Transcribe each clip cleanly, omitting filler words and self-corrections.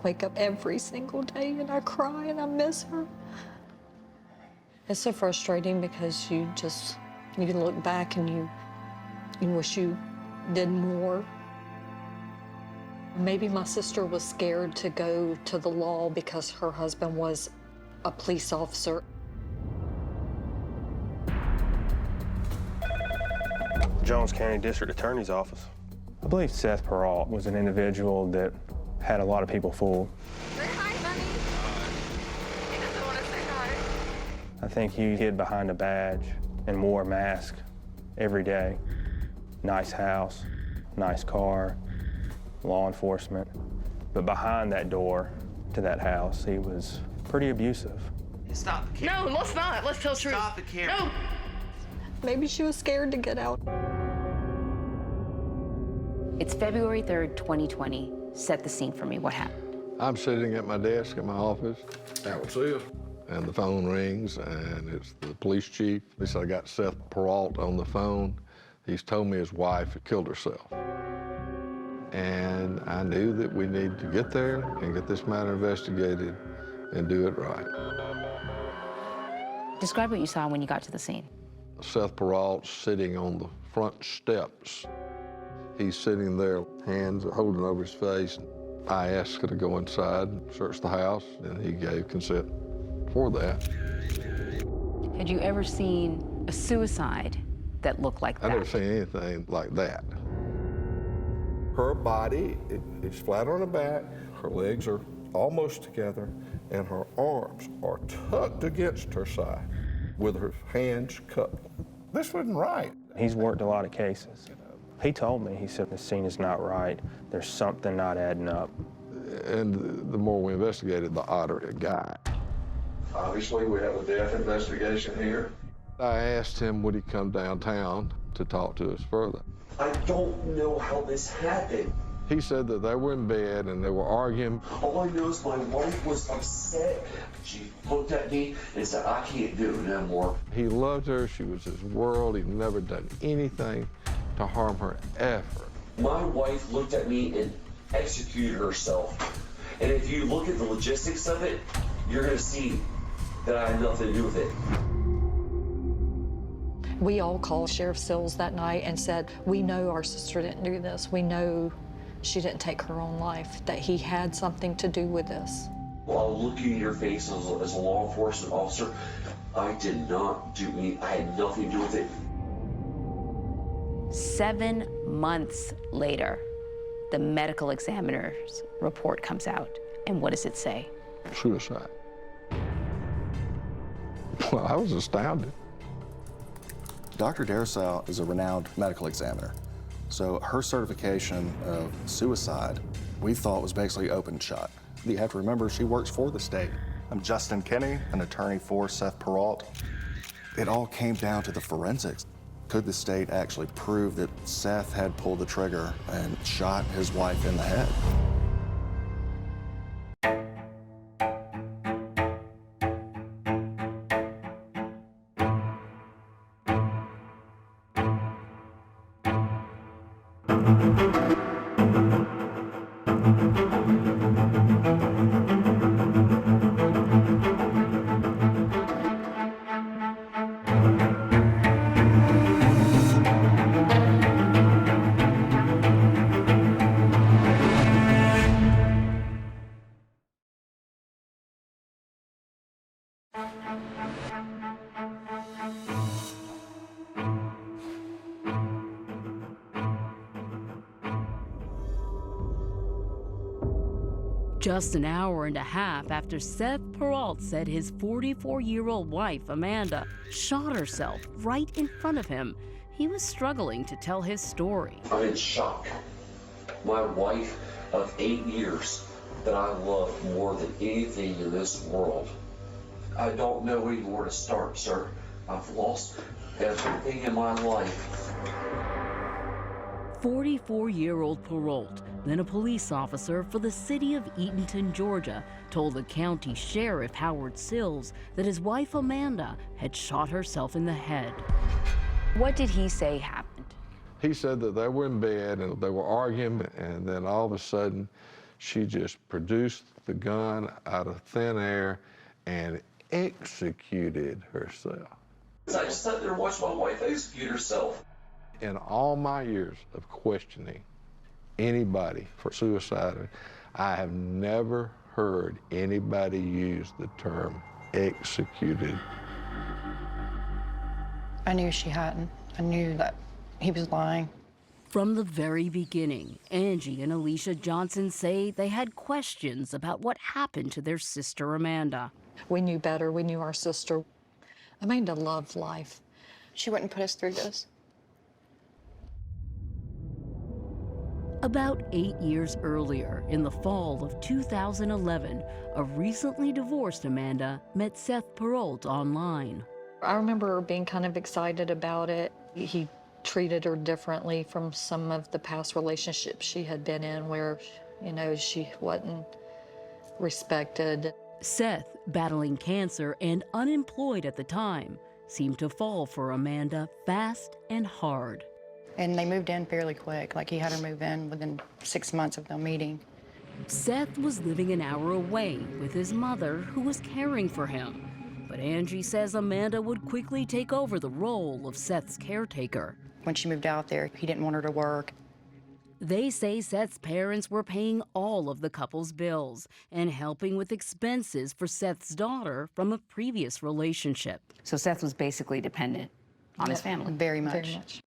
wake up every single day and I cry and I miss her. It's so frustrating because you look back and you wish you did more. Maybe my sister was scared to go to the law because her husband was a police officer. Jones County District Attorney's Office. I believe Seth Peralt was an individual that had a lot of people fooled. Say hi, honey. He doesn't want to say hi. I think he hid behind a badge and wore a mask every day. Nice house, nice car, law enforcement. But behind that door to that house, he was pretty abusive. Stop the camera. No, let's not. Let's tell the truth. Stop the camera. No. Maybe she was scared to get out. It's February 3rd, 2020. Set the scene for me. What happened? I'm sitting at my desk in my office. That was it. And the phone rings, and it's the police chief. He said, I got Seth Peralt on the phone. He's told me his wife had killed herself. And I knew that we needed to get there and get this matter investigated and do it right. Describe what you saw when you got to the scene. Seth Peralt sitting on the front steps. He's sitting there, hands holding over his face. I asked her to go inside and search the house, and he gave consent for that. Had you ever seen a suicide that looked like that? I never seen anything like that. Her body is flat on her back, her legs are almost together, and her arms are tucked against her side with her hands cupped. This wasn't right. He's worked a lot of cases. He told me, he said, the scene is not right. There's something not adding up. And the more we investigated, the odder it got. Obviously, we have a death investigation here. I asked him, would he come downtown to talk to us further? I don't know how this happened. He said that they were in bed and they were arguing. All I know is my wife was upset. She looked at me and said, I can't do it no more. He loved her. She was his world. He'd never done anything to harm her ever. My wife looked at me and executed herself. And if you look at the logistics of it, you're going to see that I had nothing to do with it. We all called Sheriff Sills that night and said, we know our sister didn't do this. We know she didn't take her own life, that he had something to do with this. While looking in your face as a law enforcement officer, I did not do anything. I had nothing to do with it. 7 months later, the medical examiner's report comes out. And what does it say? Suicide. Well, I was astounded. Dr. Darsow is a renowned medical examiner. So her certification of suicide, we thought was basically open shut. You have to remember, she works for the state. I'm Justin Kinney, an attorney for Seth Peralt. It all came down to the forensics. Could the state actually prove that Seth had pulled the trigger and shot his wife in the head? Just an hour and a half after Seth Peralt said his 44-year-old wife, Amanda, shot herself right in front of him, he was struggling to tell his story. I'm in shock. My wife of 8 years that I love more than anything in this world. I don't know even where to start, sir. I've lost everything in my life. 44-year-old Peralt, then a police officer for the city of Eatonton, Georgia, told the county sheriff, Howard Sills, that his wife, Amanda, had shot herself in the head. What did he say happened? He said that they were in bed and they were arguing, and then all of a sudden, She just produced the gun out of thin air and executed herself. I just sat there and watched my wife execute herself. In all my years of questioning anybody for suicide, I have never heard anybody use the term executed. I knew she hadn't. I knew that he was lying. From the very beginning, Angie and Alicia Johnson say they had questions about what happened to their sister Amanda. We knew better. We knew our sister. Amanda loved life. She wouldn't put us through this. About 8 years earlier, in the fall of 2011, a recently divorced Amanda met Seth Perrault online. I remember her being kind of excited about it. He treated her differently from some of the past relationships she had been in where, you know, she wasn't respected. Seth, battling cancer and unemployed at the time, seemed to fall for Amanda fast and hard. And they moved in fairly quick. Like, he had her move in within 6 months of them meeting. Seth was living an hour away with his mother, who was caring for him. But Angie says Amanda would quickly take over the role of Seth's caretaker. When she moved out there, he didn't want her to work. They say Seth's parents were paying all of the couple's bills and helping with expenses for Seth's daughter from a previous relationship. So Seth was basically dependent on his family. Very much. Very much.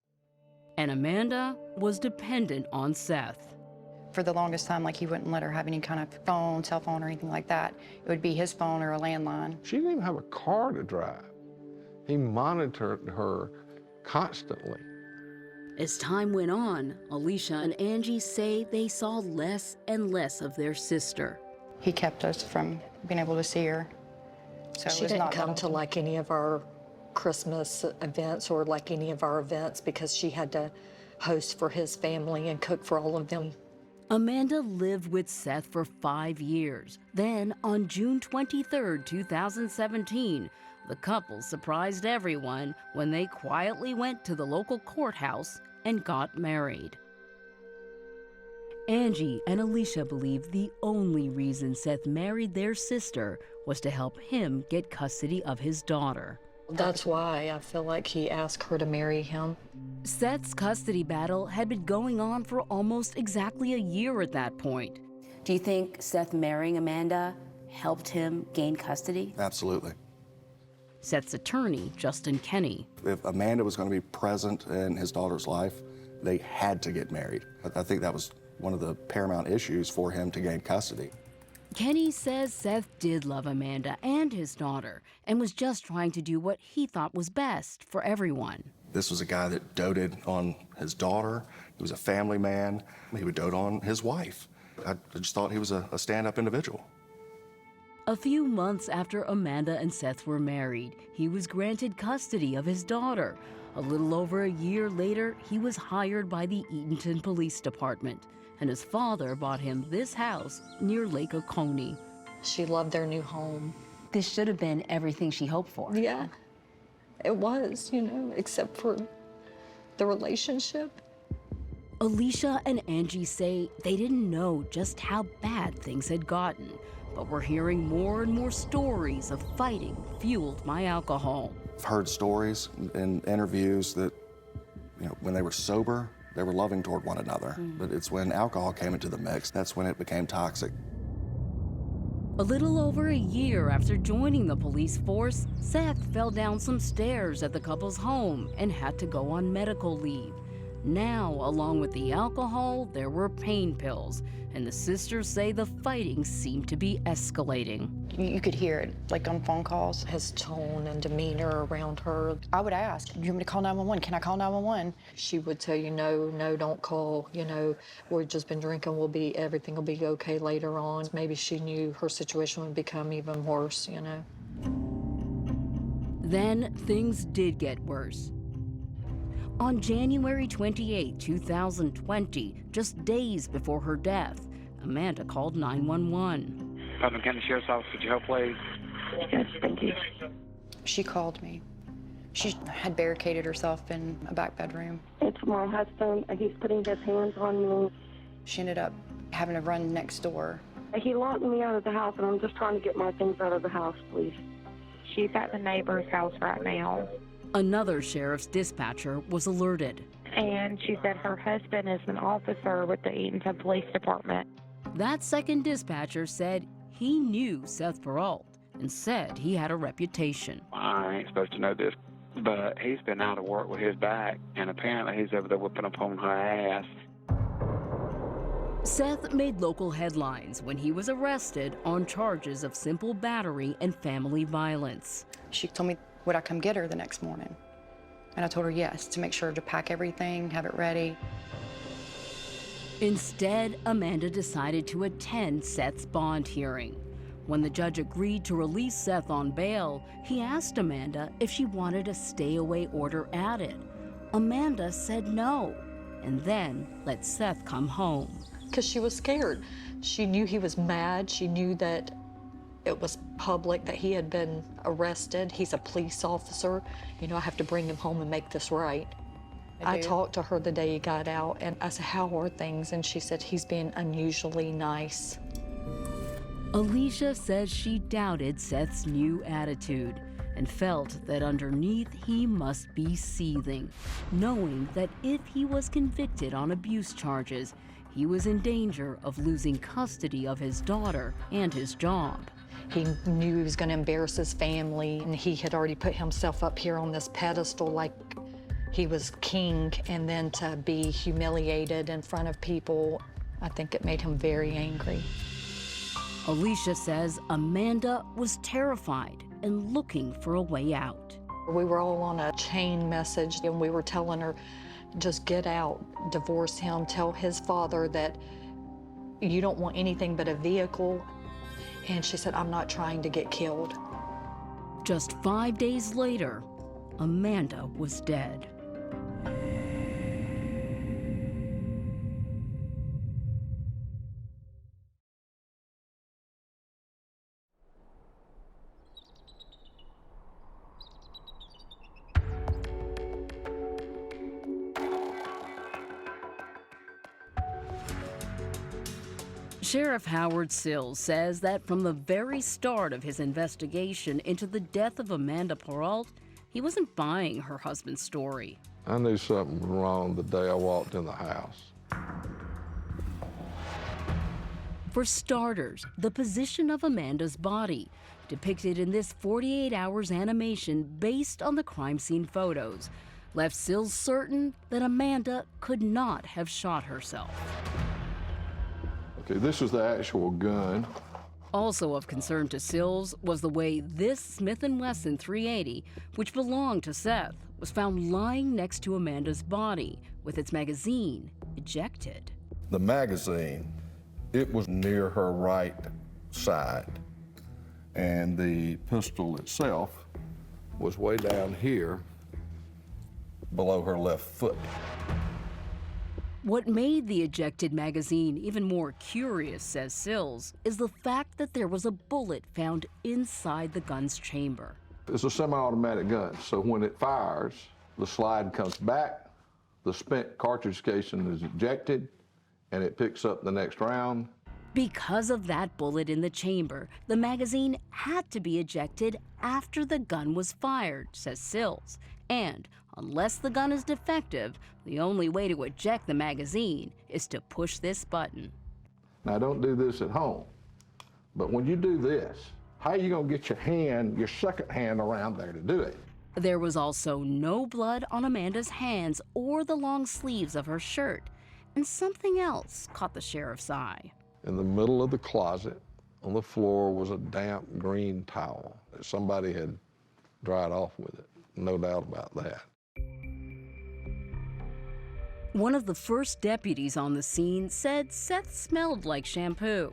And Amanda was dependent on Seth. For the longest time, like, he wouldn't let her have any kind of phone, cell phone, or anything like that. It would be his phone or a landline. She didn't even have a car to drive. He monitored her constantly. As time went on, Alicia and Angie say they saw less and less of their sister. He kept us from being able to see her. So it She was didn't not come to helpful. like any of our Christmas events or like any of our events because she had to host for his family and cook for all of them. Amanda lived with Seth for 5 years. Then, on June 23, 2017, the couple surprised everyone when they quietly went to the local courthouse and got married. Angie and Alicia believe the only reason Seth married their sister was to help him get custody of his daughter. That's why I feel like he asked her to marry him. Seth's custody battle had been going on for almost exactly a year at that point. Do you think Seth marrying Amanda helped him gain custody? Absolutely. Seth's attorney, Justin Kenny. If Amanda was going to be present in his daughter's life, they had to get married. I think that was one of the paramount issues for him to gain custody. Kenny says Seth did love Amanda and his daughter and was just trying to do what he thought was best for everyone. This was a guy that doted on his daughter. He was a family man. He would dote on his wife. I just thought he was a stand-up individual. A few months after Amanda and Seth were married, he was granted custody of his daughter. A little over a year later, he was hired by the Eatonton Police Department, and his father bought him this house near Lake Oconee. She loved their new home. This should have been everything she hoped for. Yeah, it was, you know, except for the relationship. Alicia and Angie say they didn't know just how bad things had gotten, but were hearing more and more stories of fighting fueled by alcohol. I've heard stories in interviews that, you know, when they were sober, they were loving toward one another. But it's when alcohol came into the mix, that's when it became toxic. A little over a year after joining the police force, Seth fell down some stairs at the couple's home and had to go on medical leave. Now, along with the alcohol, there were pain pills, and the sisters say the fighting seemed to be escalating. You could hear it, like, on phone calls. His tone and demeanor around her. I would ask, do you want me to call 911? Can I call 911? She would tell you, no, don't call. You know, we've just been drinking. Everything will be okay later on. Maybe she knew her situation would become even worse, you know. Then things did get worse. On January 28, 2020, just days before her death, Amanda called 911. Putnam County Sheriff's Office, could you help, please? Yes, thank you. She called me. She had barricaded herself in a back bedroom. It's my husband. He's putting his hands on me. She ended up having to run next door. He locked me out of the house, and I'm just trying to get my things out of the house, please. She's at the neighbor's house right now. Another sheriff's dispatcher was alerted. And she said her husband is an officer with the Eatonton Police Department. That second dispatcher said he knew Seth Peralt and said he had a reputation. I ain't supposed to know this, but he's been out of work with his back, and apparently he's over there whipping up on her ass. Seth made local headlines when he was arrested on charges of simple battery and family violence. She told me, would I come get her the next morning? And I told her yes, to make sure to pack everything, have it ready. Instead, Amanda decided to attend Seth's bond hearing. When the judge agreed to release Seth on bail, he asked Amanda if she wanted a stay-away order added. Amanda said no, and then let Seth come home. Because she was scared. She knew he was mad. She knew that it was public, that he had been arrested. He's a police officer. You know, I have to bring him home and make this right. I talked to her the day he got out, and I said, how are things? And she said, he's being unusually nice. Alicia says she doubted Seth's new attitude and felt that underneath he must be seething, knowing that if he was convicted on abuse charges, he was in danger of losing custody of his daughter and his job. He knew he was going to embarrass his family, and he had already put himself up here on this pedestal like he was king, and then to be humiliated in front of people, I think it made him very angry. Alicia says Amanda was terrified and looking for a way out. We were all on a chain message, and we were telling her, just get out, divorce him, tell his father that you don't want anything but a vehicle. And she said, I'm not trying to get killed. Just 5 days later, Amanda was dead. Sheriff Howard Sills says that from the very start of his investigation into the death of Amanda Peralt, he wasn't buying her husband's story. I knew something was wrong the day I walked in the house. For starters, the position of Amanda's body, depicted in this 48 hours animation based on the crime scene photos, left Sills certain that Amanda could not have shot herself. Okay, this is the actual gun. Also of concern to Sills was the way this Smith & Wesson 380, which belonged to Seth, was found lying next to Amanda's body with its magazine ejected. The magazine, it was near her right side, and the pistol itself was way down here below her left foot. What made the ejected magazine even more curious, says Sills, is the fact that there was a bullet found inside the gun's chamber. It's a semi-automatic gun, so when it fires, the slide comes back, the spent cartridge casing is ejected, and it picks up the next round. Because of that bullet in the chamber, the magazine had to be ejected after the gun was fired, says Sills. And unless the gun is defective, the only way to eject the magazine is to push this button. Now, don't do this at home, but when you do this, how are you gonna get your second hand around there to do it? There was also no blood on Amanda's hands or the long sleeves of her shirt, and something else caught the sheriff's eye. In the middle of the closet, on the floor, was a damp green towel that somebody had dried off with it. No doubt about that. One of the first deputies on the scene said Seth smelled like shampoo.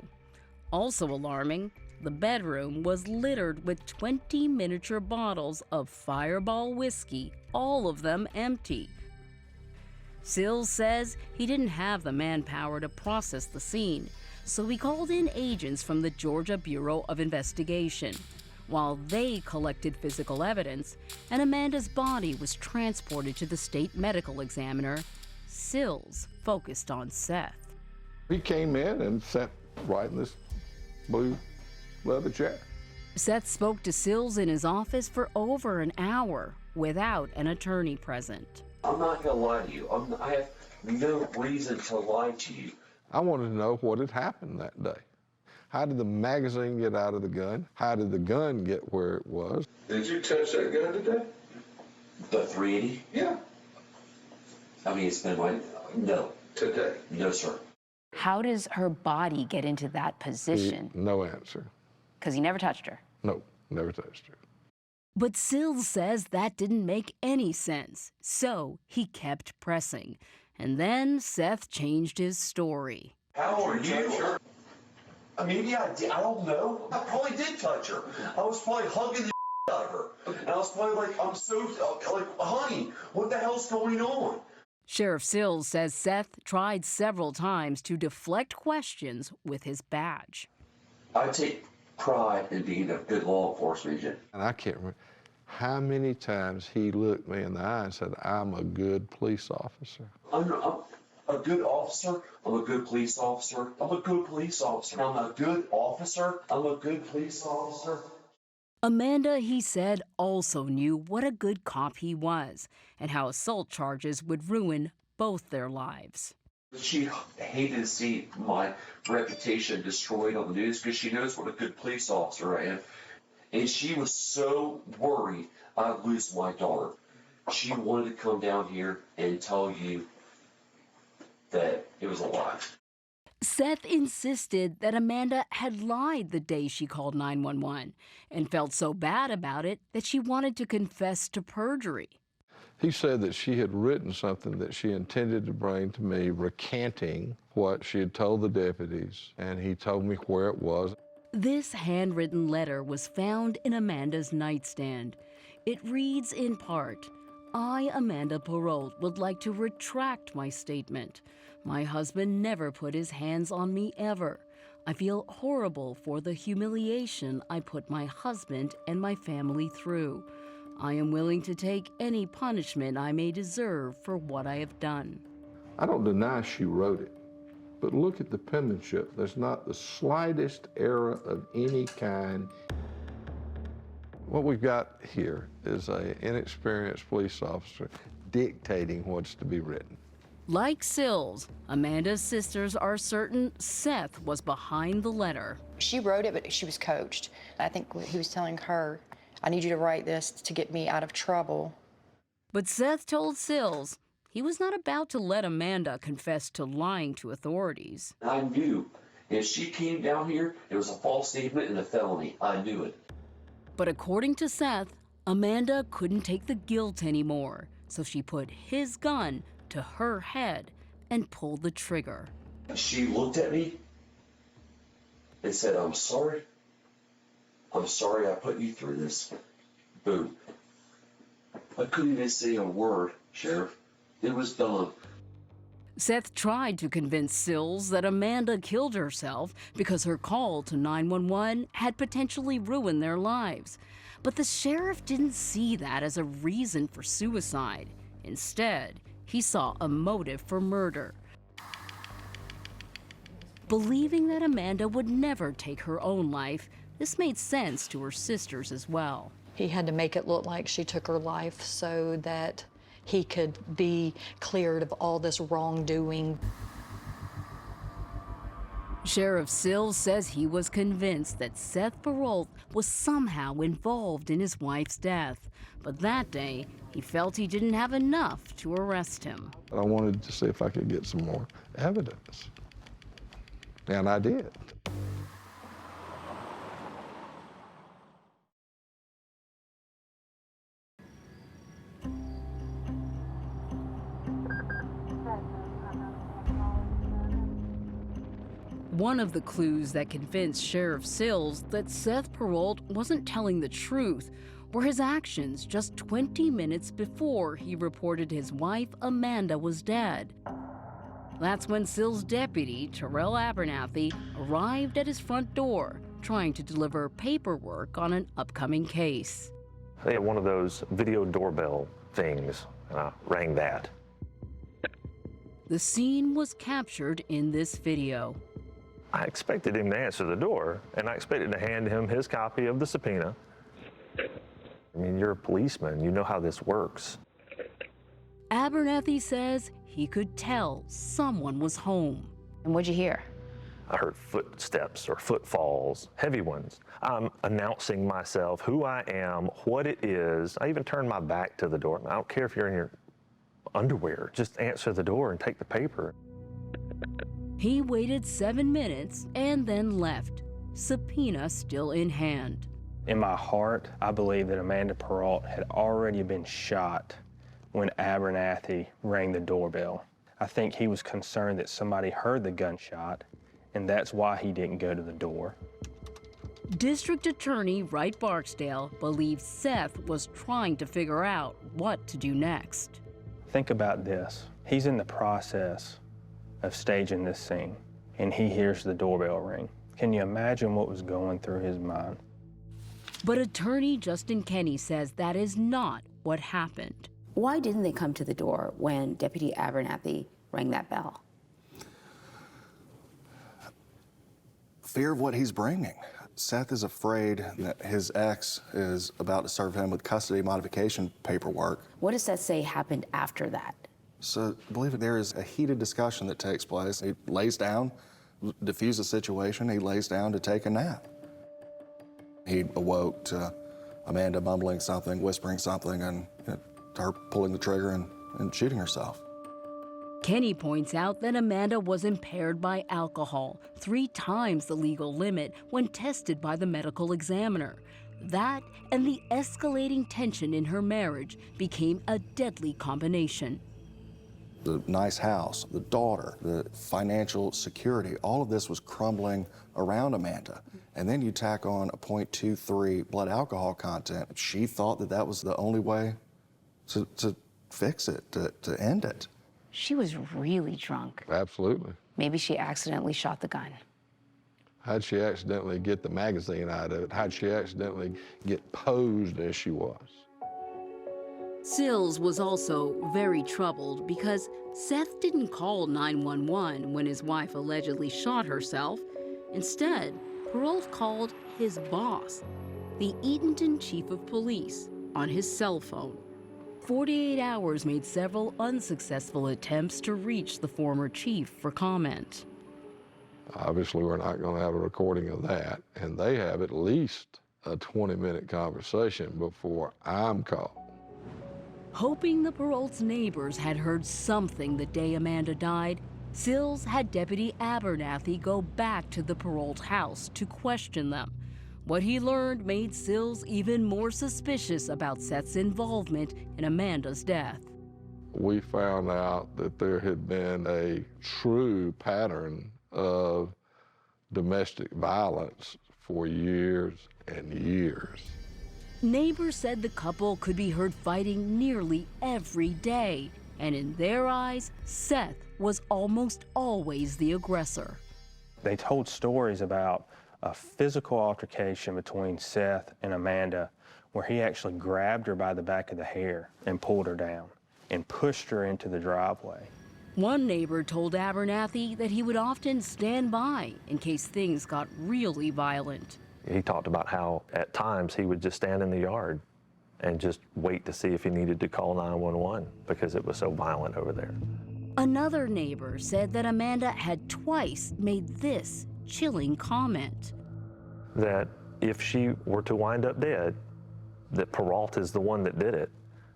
Also alarming, the bedroom was littered with 20 miniature bottles of Fireball whiskey, all of them empty. Sills says he didn't have the manpower to process the scene, so he called in agents from the Georgia Bureau of Investigation. While they collected physical evidence and Amanda's body was transported to the state medical examiner, Sills focused on Seth. He came in and sat right in this blue leather chair. Seth spoke to Sills in his office for over an hour without an attorney present. I'm not going to lie to you. I have no reason to lie to you. I wanted to know what had happened that day. How did the magazine get out of the gun? How did the gun get where it was? Did you touch that gun today? The 380? Yeah. I mean, it's been like, no. Today? No, sir. How does her body get into that position? No answer. Because he never touched her. No, never touched her. But Sills says that didn't make any sense, so he kept pressing. And then Seth changed his story. How are you? Maybe I did. I don't know. I probably did touch her. I was probably hugging the out of her. And I was probably like, I'm so, like, honey, what the hell's going on? Sheriff Sills says Seth tried several times to deflect questions with his badge. I take pride in being a good law enforcement agent. And I can't remember how many times he looked me in the eye and said, I'm a good police officer. I'm a good officer. I'm a good police officer. I'm a good police officer. I'm a good officer. I'm a good police officer. Amanda, he said, also knew what a good cop he was and how assault charges would ruin both their lives. She hated to see my reputation destroyed on the news because she knows what a good police officer I am. And she was so worried I'd lose my daughter. She wanted to come down here and tell you that it was a lie. Seth insisted that Amanda had lied the day she called 911 and felt so bad about it that she wanted to confess to perjury. He said that she had written something that she intended to bring to me, recanting what she had told the deputies, and he told me where it was. This handwritten letter was found in Amanda's nightstand. It reads in part, I, Amanda Perrault, would like to retract my statement. My husband never put his hands on me ever. I feel horrible for the humiliation I put my husband and my family through. I am willing to take any punishment I may deserve for what I have done. I don't deny she wrote it, but look at the penmanship. There's not the slightest error of any kind. What we've got here is an inexperienced police officer dictating what's to be written. Like Sills, Amanda's sisters are certain Seth was behind the letter. She wrote it, but she was coached. I think he was telling her, I need you to write this to get me out of trouble. But Seth told Sills he was not about to let Amanda confess to lying to authorities. I knew if she came down here, it was a false statement and a felony. I knew it. But according to Seth, Amanda couldn't take the guilt anymore, so she put his gun to her head and pulled the trigger. She looked at me and said, I'm sorry. I'm sorry I put you through this. Boom. I couldn't even say a word, Sheriff. It was done. Seth tried to convince Sills that Amanda killed herself because her call to 911 had potentially ruined their lives. But the sheriff didn't see that as a reason for suicide. Instead, he saw a motive for murder. Believing that Amanda would never take her own life, this made sense to her sisters as well. He had to make it look like she took her life so that he could be cleared of all this wrongdoing. Sheriff Sills says he was convinced that Seth Perrault was somehow involved in his wife's death. But that day, he felt he didn't have enough to arrest him. I wanted to see if I could get some more evidence. And I did. One of the clues that convinced Sheriff Sills that Seth Perrault wasn't telling the truth were his actions just 20 minutes before he reported his wife, Amanda, was dead. That's when Sills' deputy, Terrell Abernathy, arrived at his front door, trying to deliver paperwork on an upcoming case. They had one of those video doorbell things, and I rang that. The scene was captured in this video. I expected him to answer the door, and I expected to hand him his copy of the subpoena. I mean, you're a policeman. You know how this works. Abernathy says he could tell someone was home. And what'd you hear? I heard footsteps or footfalls, heavy ones. I'm announcing myself, who I am, what it is. I even turned my back to the door. I don't care if you're in your underwear. Just answer the door and take the paper. He waited 7 minutes and then left, subpoena still in hand. In my heart, I believe that Amanda Perrault had already been shot when Abernathy rang the doorbell. I think he was concerned that somebody heard the gunshot, and that's why he didn't go to the door. District Attorney Wright Barksdale believes Seth was trying to figure out what to do next. Think about this. He's in the process of staging this scene, and he hears the doorbell ring. Can you imagine what was going through his mind? But attorney Justin Kenny says that is not what happened. Why didn't they come to the door when Deputy Abernathy rang that bell? Fear of what he's bringing. Seth is afraid that his ex is about to serve him with custody modification paperwork. What does that say happened after that? So I believe there is a heated discussion that takes place. He lays down, diffuse the situation, he lays down to take a nap. He awoke to Amanda mumbling something, whispering something, and her pulling the trigger and shooting herself. Kenny points out that Amanda was impaired by alcohol, 3 times the legal limit when tested by the medical examiner. That and the escalating tension in her marriage became a deadly combination. The nice house, the daughter, the financial security, all of this was crumbling around Amanda. And then you tack on a 0.23 blood alcohol content. She thought that that was the only way to fix it, to end it. She was really drunk. Absolutely. Maybe she accidentally shot the gun. How'd she accidentally get the magazine out of it? How'd she accidentally get posed as she was? Sills was also very troubled because Seth didn't call 911 when his wife allegedly shot herself. Instead, Perrault called his boss, the Eatonton chief of police, on his cell phone. 48 hours made several unsuccessful attempts to reach the former chief for comment. Obviously, we're not going to have a recording of that, and they have at least a 20-minute conversation before I'm called. Hoping the Perrault's neighbors had heard something the day Amanda died, Sills had Deputy Abernathy go back to the Perrault house to question them. What he learned made Sills even more suspicious about Seth's involvement in Amanda's death. We found out that there had been a true pattern of domestic violence for years and years. Neighbors said the couple could be heard fighting nearly every day, and in their eyes, Seth was almost always the aggressor. They told stories about a physical altercation between Seth and Amanda where he actually grabbed her by the back of the hair and pulled her down and pushed her into the driveway. One neighbor told Abernathy that he would often stand by in case things got really violent. He talked about how at times he would just stand in the yard and just wait to see if he needed to call 911 because it was so violent over there. Another neighbor said that Amanda had twice made this chilling comment. That if she were to wind up dead, that Perrault is the one that did it,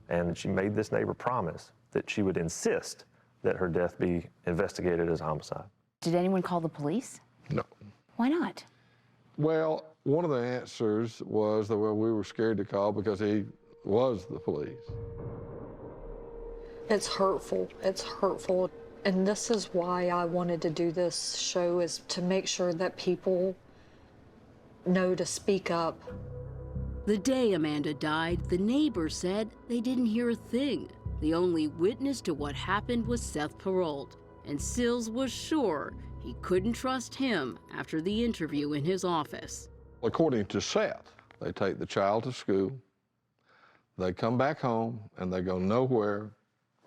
and she made this neighbor promise that she would insist that her death be investigated as homicide. Did anyone call the police? No. Why not? Well, one of the answers was that, well, we were scared to call because he was the police. It's hurtful. It's hurtful. And this is why I wanted to do this show, is to make sure that people know to speak up. The day Amanda died, the neighbors said they didn't hear a thing. The only witness to what happened was Seth Perrault, and Sills was sure he couldn't trust him after the interview in his office. According to Seth, they take the child to school, they come back home, and they go nowhere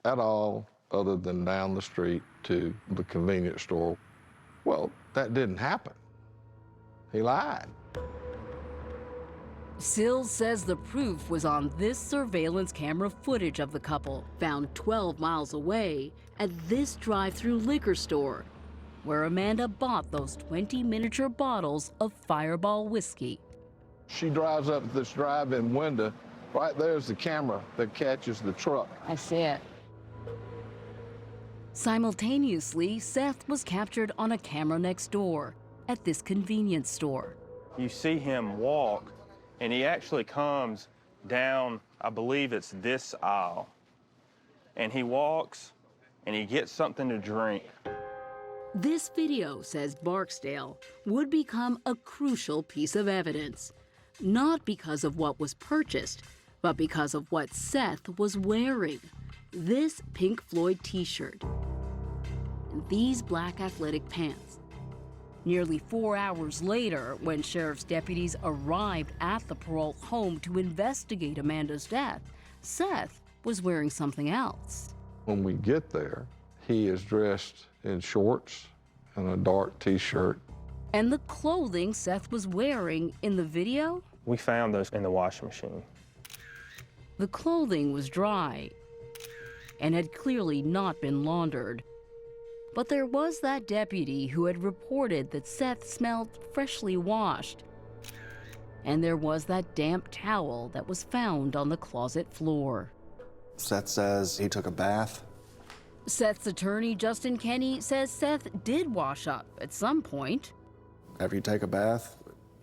at all other than down the street to the convenience store. Well, that didn't happen. He lied. Sills says the proof was on this surveillance camera footage of the couple, found 12 miles away at this drive-through liquor store, where Amanda bought those 20 miniature bottles of Fireball whiskey. She drives up this drive-in window. Right there's the camera that catches the truck. I see it. Simultaneously, Seth was captured on a camera next door at this convenience store. You see him walk, and he actually comes down, I believe it's this aisle, and he walks and he gets something to drink. This video, says Barksdale, would become a crucial piece of evidence, not because of what was purchased, but because of what Seth was wearing. This Pink Floyd t-shirt and these black athletic pants. Nearly 4 hours later, when sheriff's deputies arrived at the Peralt home to investigate Amanda's death, Seth was wearing something else. When we get there, he is dressed in shorts and a dark t-shirt. And the clothing Seth was wearing in the video? We found those in the washing machine. The clothing was dry and had clearly not been laundered. But there was that deputy who had reported that Seth smelled freshly washed. And there was that damp towel that was found on the closet floor. Seth says he took a bath. Seth's attorney, Justin Kenny, says Seth did wash up at some point. After you take a bath,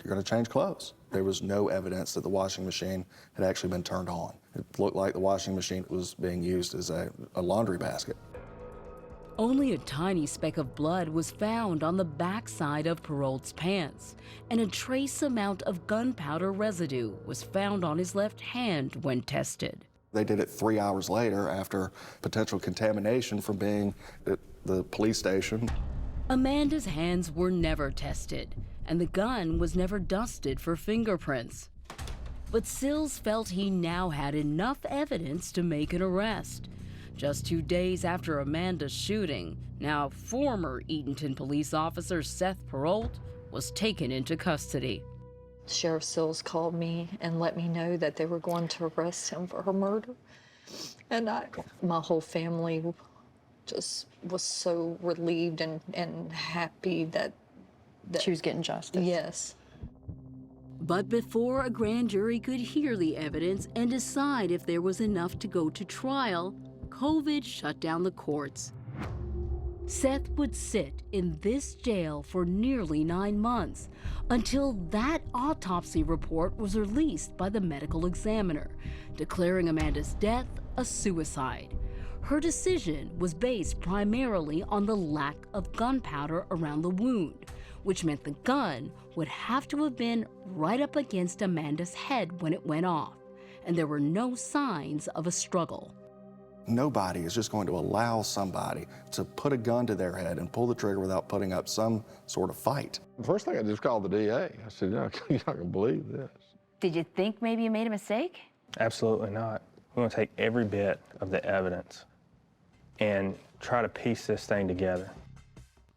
you're going to change clothes. There was no evidence that the washing machine had actually been turned on. It looked like the washing machine was being used as a laundry basket. Only a tiny speck of blood was found on the backside of Peralt's pants, and a trace amount of gunpowder residue was found on his left hand when tested. They did it 3 hours later after potential contamination from being at the police station. Amanda's hands were never tested, and the gun was never dusted for fingerprints. But Sills felt he now had enough evidence to make an arrest. Just 2 days after Amanda's shooting, now former Eatonton police officer Seth Peralt was taken into custody. Sheriff Sills called me and let me know that they were going to arrest him for her murder. And my whole family just was so relieved and happy that she was getting justice. Yes. But before a grand jury could hear the evidence and decide if there was enough to go to trial, COVID shut down the courts. Seth would sit in this jail for nearly 9 months until that autopsy report was released by the medical examiner, declaring Amanda's death a suicide. Her decision was based primarily on the lack of gunpowder around the wound, which meant the gun would have to have been right up against Amanda's head when it went off, and there were no signs of a struggle. Nobody is just going to allow somebody to put a gun to their head and pull the trigger without putting up some sort of fight. The first thing I just called the DA. I said, you're not going to believe this. Did you think maybe you made a mistake? Absolutely not. We're going to take every bit of the evidence and try to piece this thing together.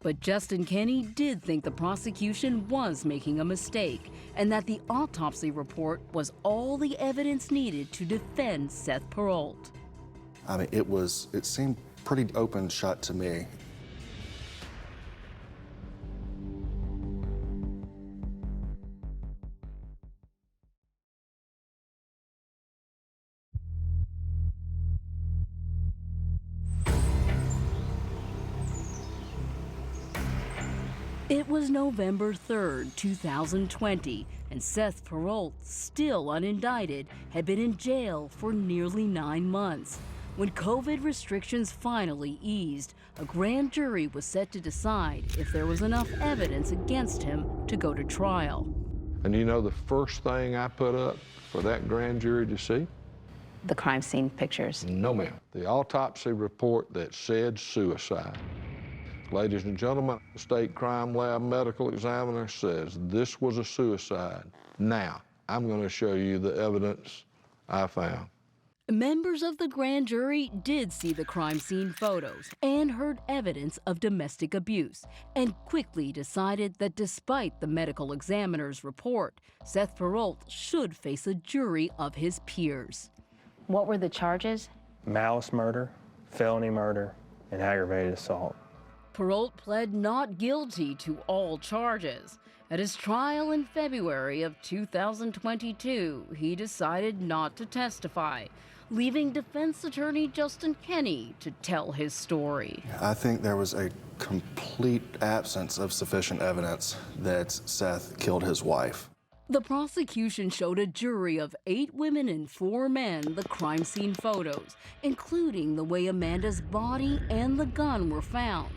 But Justin Kenny did think the prosecution was making a mistake and that the autopsy report was all the evidence needed to defend Seth Peralt. I mean, it seemed pretty open shut to me. It was November 3rd, 2020, and Seth Peralt, still unindicted, had been in jail for nearly 9 months. When COVID restrictions finally eased, a grand jury was set to decide if there was enough evidence against him to go to trial. And you know the first thing I put up for that grand jury to see? The crime scene pictures. No, ma'am. The autopsy report that said suicide. Ladies and gentlemen, the State Crime Lab medical examiner says this was a suicide. Now, I'm going to show you the evidence I found. Members of the grand jury did see the crime scene photos and heard evidence of domestic abuse, and quickly decided that despite the medical examiner's report, Seth Perrault should face a jury of his peers. What were the charges? Malice murder, felony murder, and aggravated assault. Perrault pled not guilty to all charges. At his trial in February of 2022, he decided not to testify, leaving defense attorney Justin Kenney to tell his story. I think there was a complete absence of sufficient evidence that Seth killed his wife. The prosecution showed a jury of 8 women and 4 men the crime scene photos, including the way Amanda's body and the gun were found.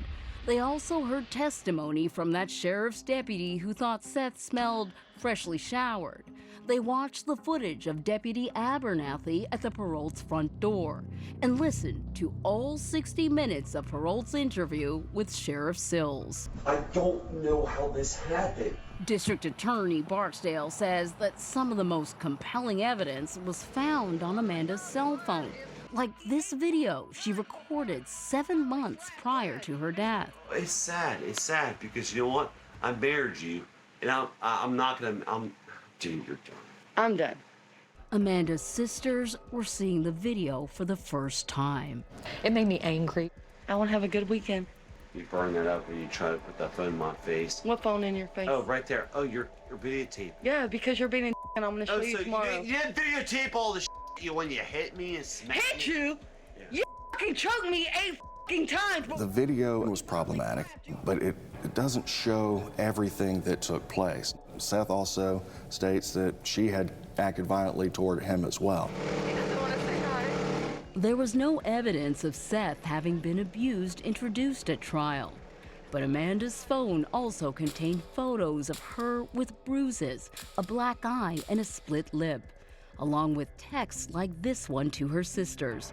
They also heard testimony from that sheriff's deputy who thought Seth smelled freshly showered. They watched the footage of Deputy Abernathy at the Perrault's front door and listened to all 60 minutes of Perrault's interview with Sheriff Sills. I don't know how this happened. District Attorney Barksdale says that some of the most compelling evidence was found on Amanda's cell phone, like this video she recorded 7 months prior to her death. It's sad because you know what? I married you, and Dude, you're done. I'm done. Amanda's sisters were seeing the video for the first time. It made me angry. I want to have a good weekend. You burn that up when you try to put that phone in my face. What phone in your face? Oh, right there. Oh, you're videotaping. Yeah, because you're being a and I'm going to show you tomorrow. You didn't videotape all the you when you hit me and smacked me. Hit you? Yeah. You fucking choked me 8 times. The video was problematic, but it doesn't show everything that took place. Seth also states that she had acted violently toward him as well. There was no evidence of Seth having been abused introduced at trial. But Amanda's phone also contained photos of her with bruises, a black eye, and a split lip, along with texts like this one to her sisters.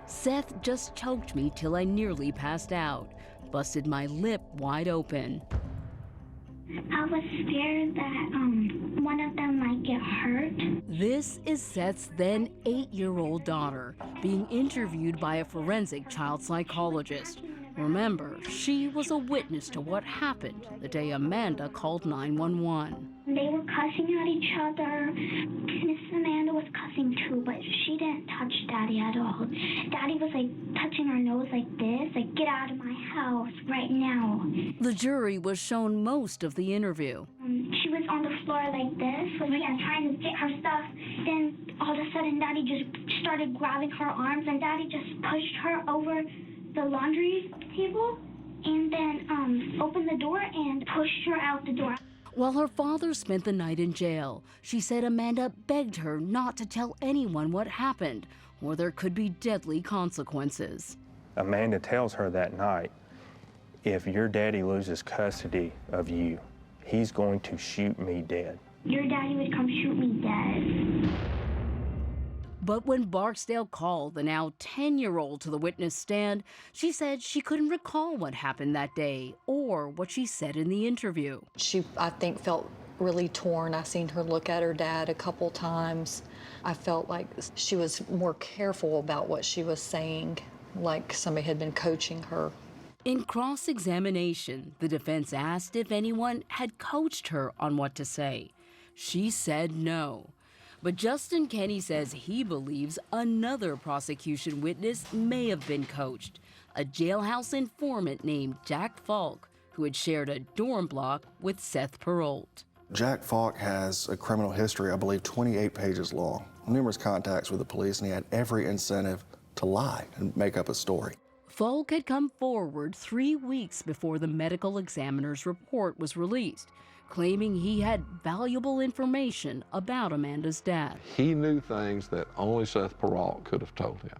Seth just choked me till I nearly passed out, busted my lip wide open. I was scared that one of them might get hurt. This is Seth's then 8-year-old daughter being interviewed by a forensic child psychologist. Remember, she was a witness to what happened the day Amanda called 911. They were cussing at each other. Miss Amanda was cussing too, but she didn't touch Daddy at all. Daddy was like touching her nose like this, like, get out of my house right now. The jury was shown most of the interview. She was on the floor like this, trying to get her stuff. Then all of a sudden, Daddy just started grabbing her arms, and Daddy just pushed her over the laundry table, and then opened the door and pushed her out the door. While her father spent the night in jail, she said Amanda begged her not to tell anyone what happened, or there could be deadly consequences. Amanda tells her that night, if your daddy loses custody of you, he's going to shoot me dead. Your daddy would come shoot me dead. But when Barksdale called the now 10-year-old to the witness stand, she said she couldn't recall what happened that day or what she said in the interview. She, I think, felt really torn. I seen her look at her dad a couple times. I felt like she was more careful about what she was saying, like somebody had been coaching her. In cross-examination, the defense asked if anyone had coached her on what to say. She said no. But Justin Kenney says he believes another prosecution witness may have been coached, a jailhouse informant named Jack Falk, who had shared a dorm block with Seth Perrault. Jack Falk has a criminal history, I believe, 28 pages long, numerous contacts with the police, and he had every incentive to lie and make up a story. Falk had come forward 3 weeks before the medical examiner's report was released, claiming he had valuable information about Amanda's death. He knew things that only Seth Perrault could have told him.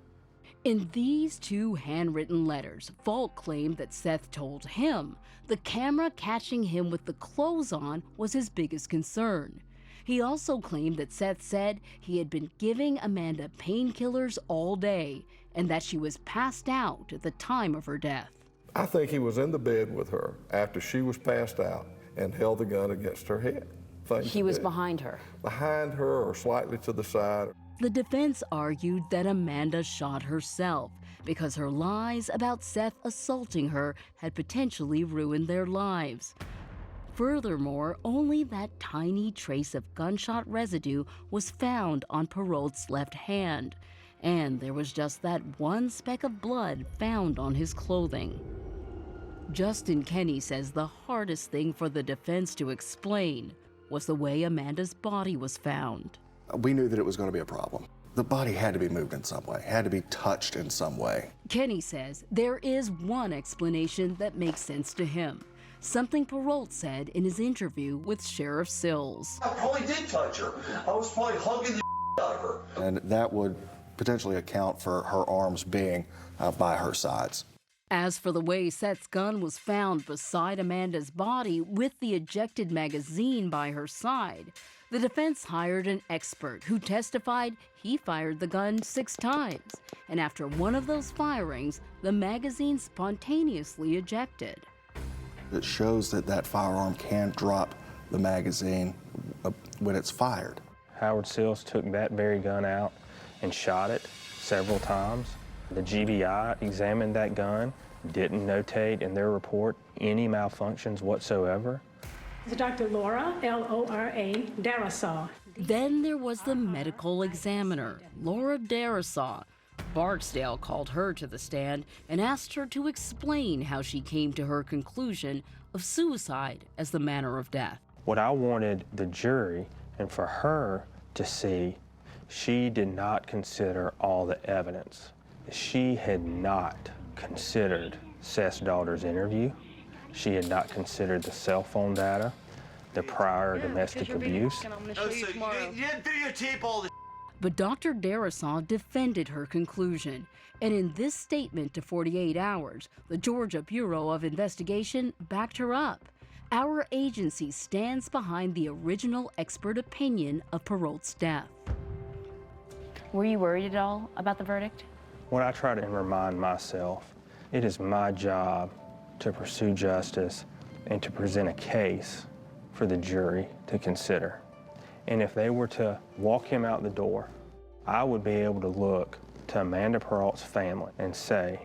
In these 2 handwritten letters, Falk claimed that Seth told him the camera catching him with the clothes on was his biggest concern. He also claimed that Seth said he had been giving Amanda painkillers all day and that she was passed out at the time of her death. I think he was in the bed with her after she was passed out and held the gun against her head. He was behind her? Behind her or slightly to the side. The defense argued that Amanda shot herself because her lies about Seth assaulting her had potentially ruined their lives. Furthermore, only that tiny trace of gunshot residue was found on Perrault's left hand, and there was just that one speck of blood found on his clothing. Justin Kenny says the hardest thing for the defense to explain was the way Amanda's body was found. We knew that it was going to be a problem. The body had to be moved in some way, had to be touched in some way. Kenny says there is one explanation that makes sense to him, something Perrault said in his interview with Sheriff Sills. I probably did touch her. I was probably hugging the out of her. And that would potentially account for her arms being by her sides. As for the way Seth's gun was found beside Amanda's body with the ejected magazine by her side, the defense hired an expert who testified he fired the gun 6 times, and after one of those firings, the magazine spontaneously ejected. It shows that that firearm can drop the magazine when it's fired. Howard Sills took that very gun out and shot it several times. The GBI examined that gun, didn't notate in their report any malfunctions whatsoever. Dr. Laura, L-O-R-A, Darasaw. Then there was the medical examiner, Laura Darasaw. Barksdale called her to the stand and asked her to explain how she came to her conclusion of suicide as the manner of death. What I wanted the jury and for her to see, she did not consider all the evidence. She had not considered Seth's daughter's interview. She had not considered the cell phone data, the prior domestic abuse. You didn't videotape all the But Dr. Darasaw defended her conclusion, and in this statement to 48 Hours, the Georgia Bureau of Investigation backed her up. Our agency stands behind the original expert opinion of Perrault's death. Were you worried at all about the verdict? What I try to remind myself, it is my job to pursue justice and to present a case for the jury to consider. And if they were to walk him out the door, I would be able to look to Amanda Perrault's family and say,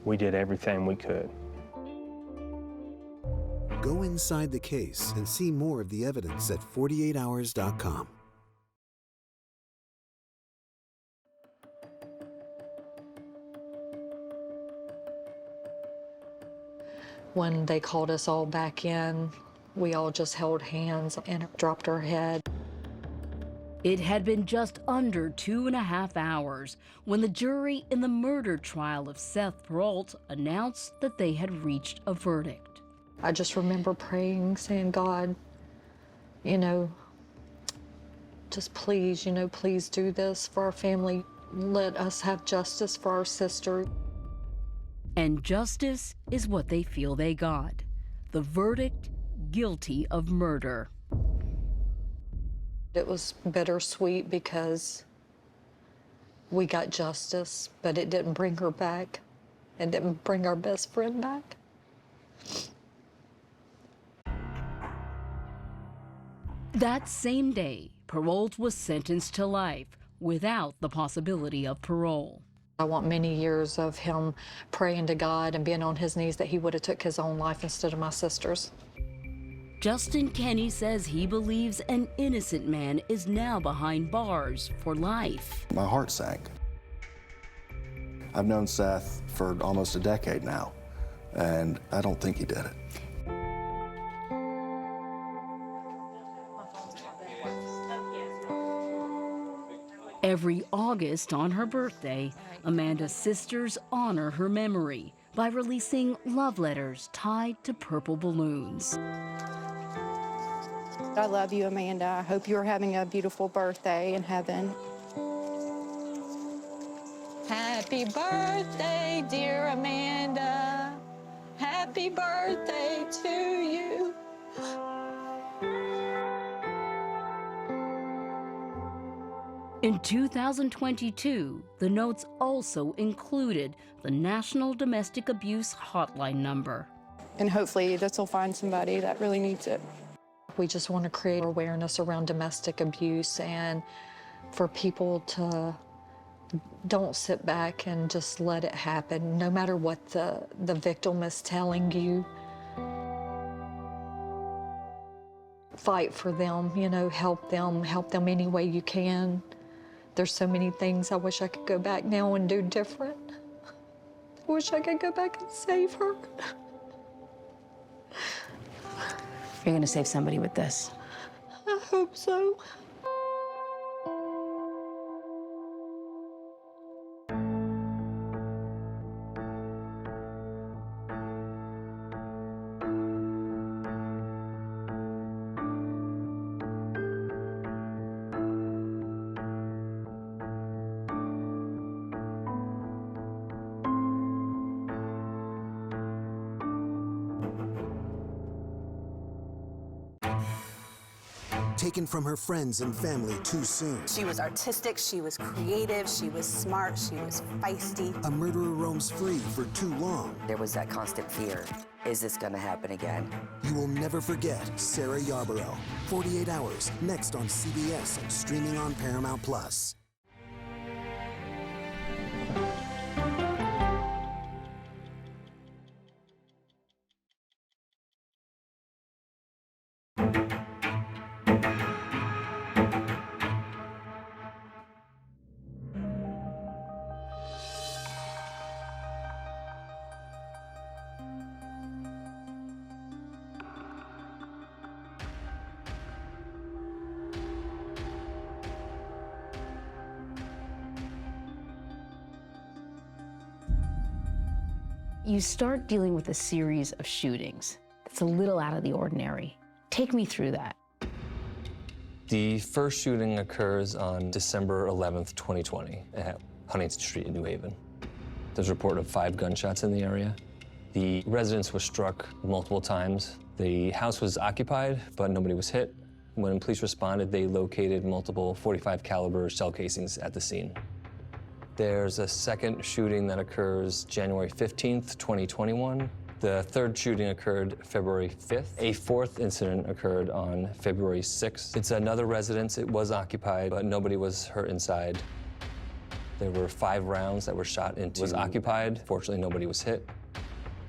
we did everything we could. Go inside the case and see more of the evidence at 48hours.com. When they called us all back in, we all just held hands and dropped our head. It had been just under 2.5 hours when the jury in the murder trial of Seth Perrault announced that they had reached a verdict. I just remember praying, saying, God, just please, please do this for our family. Let us have justice for our sister. And justice is what they feel they got. The verdict, guilty of murder. It was bittersweet because we got justice, but it didn't bring her back. It didn't bring our best friend back. That same day, Perrault was sentenced to life without the possibility of parole. I want many years of him praying to God and being on his knees that he would have took his own life instead of my sister's. Justin Kenny says he believes an innocent man is now behind bars for life. My heart sank. I've known Seth for almost a decade now, and I don't think he did it. Every August on her birthday, Amanda's sisters honor her memory by releasing love letters tied to purple balloons. I love you, Amanda. I hope you're having a beautiful birthday in heaven. Happy birthday, dear Amanda. Happy birthday to you. In 2022, the notes also included the National Domestic Abuse Hotline number. And hopefully this will find somebody that really needs it. We just want to create awareness around domestic abuse and for people to don't sit back and just let it happen, no matter what the victim is telling you. Fight for them, you know, help them any way you can. There's so many things I wish I could go back now and do different. I wish I could go back and save her. You're gonna save somebody with this. I hope so. Taken from her friends and family too soon. She was artistic, she was creative, she was smart, she was feisty. A murderer roams free for too long. There was that constant fear. Is this gonna happen again? You will never forget Sarah Yarborough. 48 Hours, next on CBS and streaming on Paramount+. You start dealing with a series of shootings. It's a little out of the ordinary. Take me through that. The first shooting occurs on December 11th, 2020 at Huntington Street in New Haven. There's a report of 5 gunshots in the area. The residence was struck multiple times. The house was occupied, but nobody was hit. When police responded, they located multiple .45 caliber shell casings at the scene. There's a second shooting that occurs January 15th, 2021. The third shooting occurred February 5th. A fourth incident occurred on February 6th. It's another residence. It was occupied, but nobody was hurt inside. There were 5 rounds that were shot into. It was occupied. Fortunately, nobody was hit.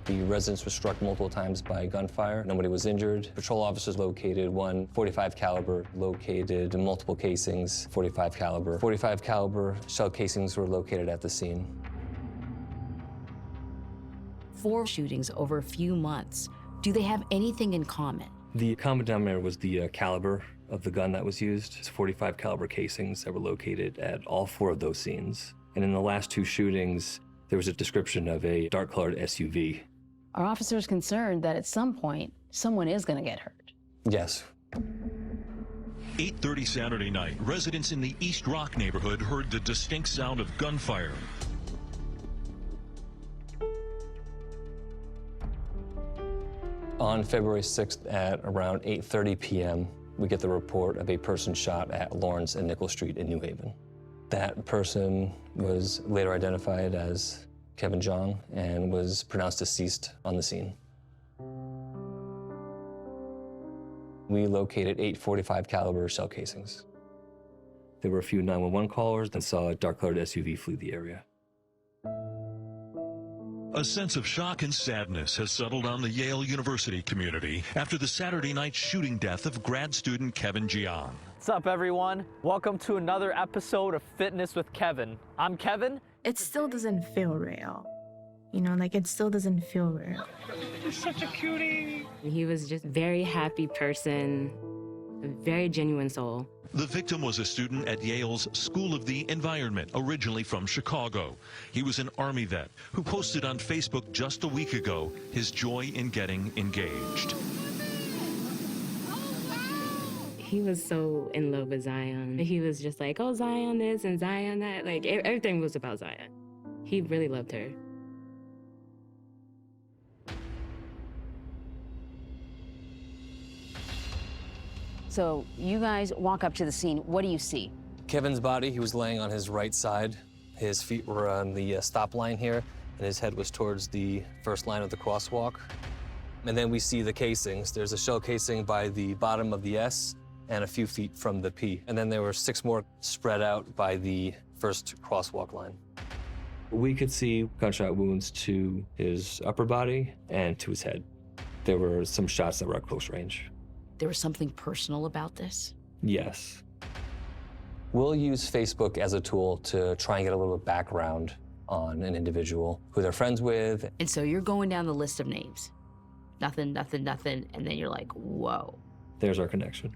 The residence was struck multiple times by gunfire. Nobody was injured. Patrol officers located one .45 caliber, located multiple casings, .45 caliber. .45 caliber shell casings were located at the scene. 4 shootings over a few months. Do they have anything in common? The common denominator was the caliber of the gun that was used. It's .45 caliber casings that were located at all 4 of those scenes. And in the last 2 shootings, there was a description of a dark-colored SUV. Are officers concerned that at some point, someone is going to get hurt? Yes. 8:30 Saturday night, residents in the East Rock neighborhood heard the distinct sound of gunfire. On February 6th at around 8:30 p.m., we get the report of a person shot at Lawrence and Nickel Street in New Haven. That person was later identified as Kevin Jong and was pronounced deceased on the scene. We located 8 .45 caliber shell casings. There were a few 911 callers that saw a dark-colored SUV flee the area. A sense of shock and sadness has settled on the Yale University community after the Saturday night shooting death of grad student Kevin Jiang. What's up, everyone? Welcome to another episode of Fitness with Kevin. I'm Kevin. It still doesn't feel real. You know, like it still doesn't feel real. You're such a cutie. He was just a very happy person, a very genuine soul. The victim was a student at Yale's School of the Environment, originally from Chicago. He was an Army vet who posted on Facebook just a week ago his joy in getting engaged. He was so in love with Zion. He was just like, oh, Zion this and Zion that. Like, everything was about Zion. He really loved her. So you guys walk up to the scene. What do you see? Kevin's body, he was laying on his right side. His feet were on the stop line here, and his head was towards the first line of the crosswalk. And then we see the casings. There's a shell casing by the bottom of the S, and a few feet from the P. And then there were 6 more spread out by the first crosswalk line. We could see gunshot wounds to his upper body and to his head. There were some shots that were at close range. There was something personal about this? Yes. We'll use Facebook as a tool to try and get a little background on an individual, who they're friends with. And so you're going down the list of names. Nothing, nothing, nothing, and then you're like, whoa. There's our connection.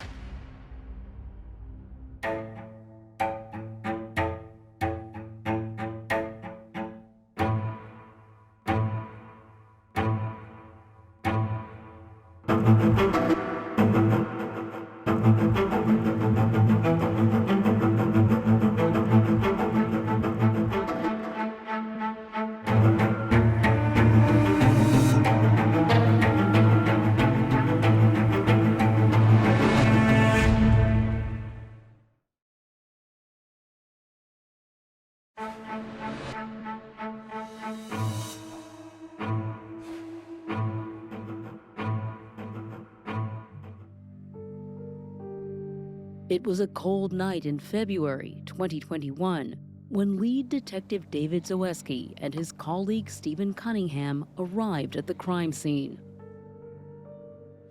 It was a cold night in February 2021 when lead detective David Zaweski and his colleague Stephen Cunningham arrived at the crime scene.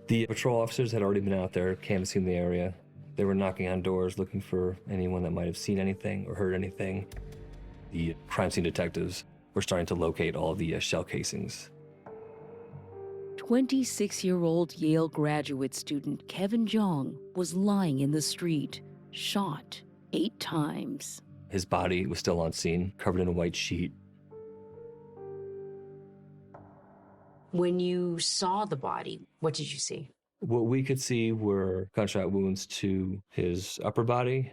The patrol officers had already been out there canvassing the area. They were knocking on doors looking for anyone that might have seen anything or heard anything. The crime scene detectives were starting to locate all of the shell casings. 26-year-old Yale graduate student Kevin Jong was lying in the street, shot 8 times. His body was still on scene, covered in a white sheet. When you saw the body, what did you see? What we could see were gunshot wounds to his upper body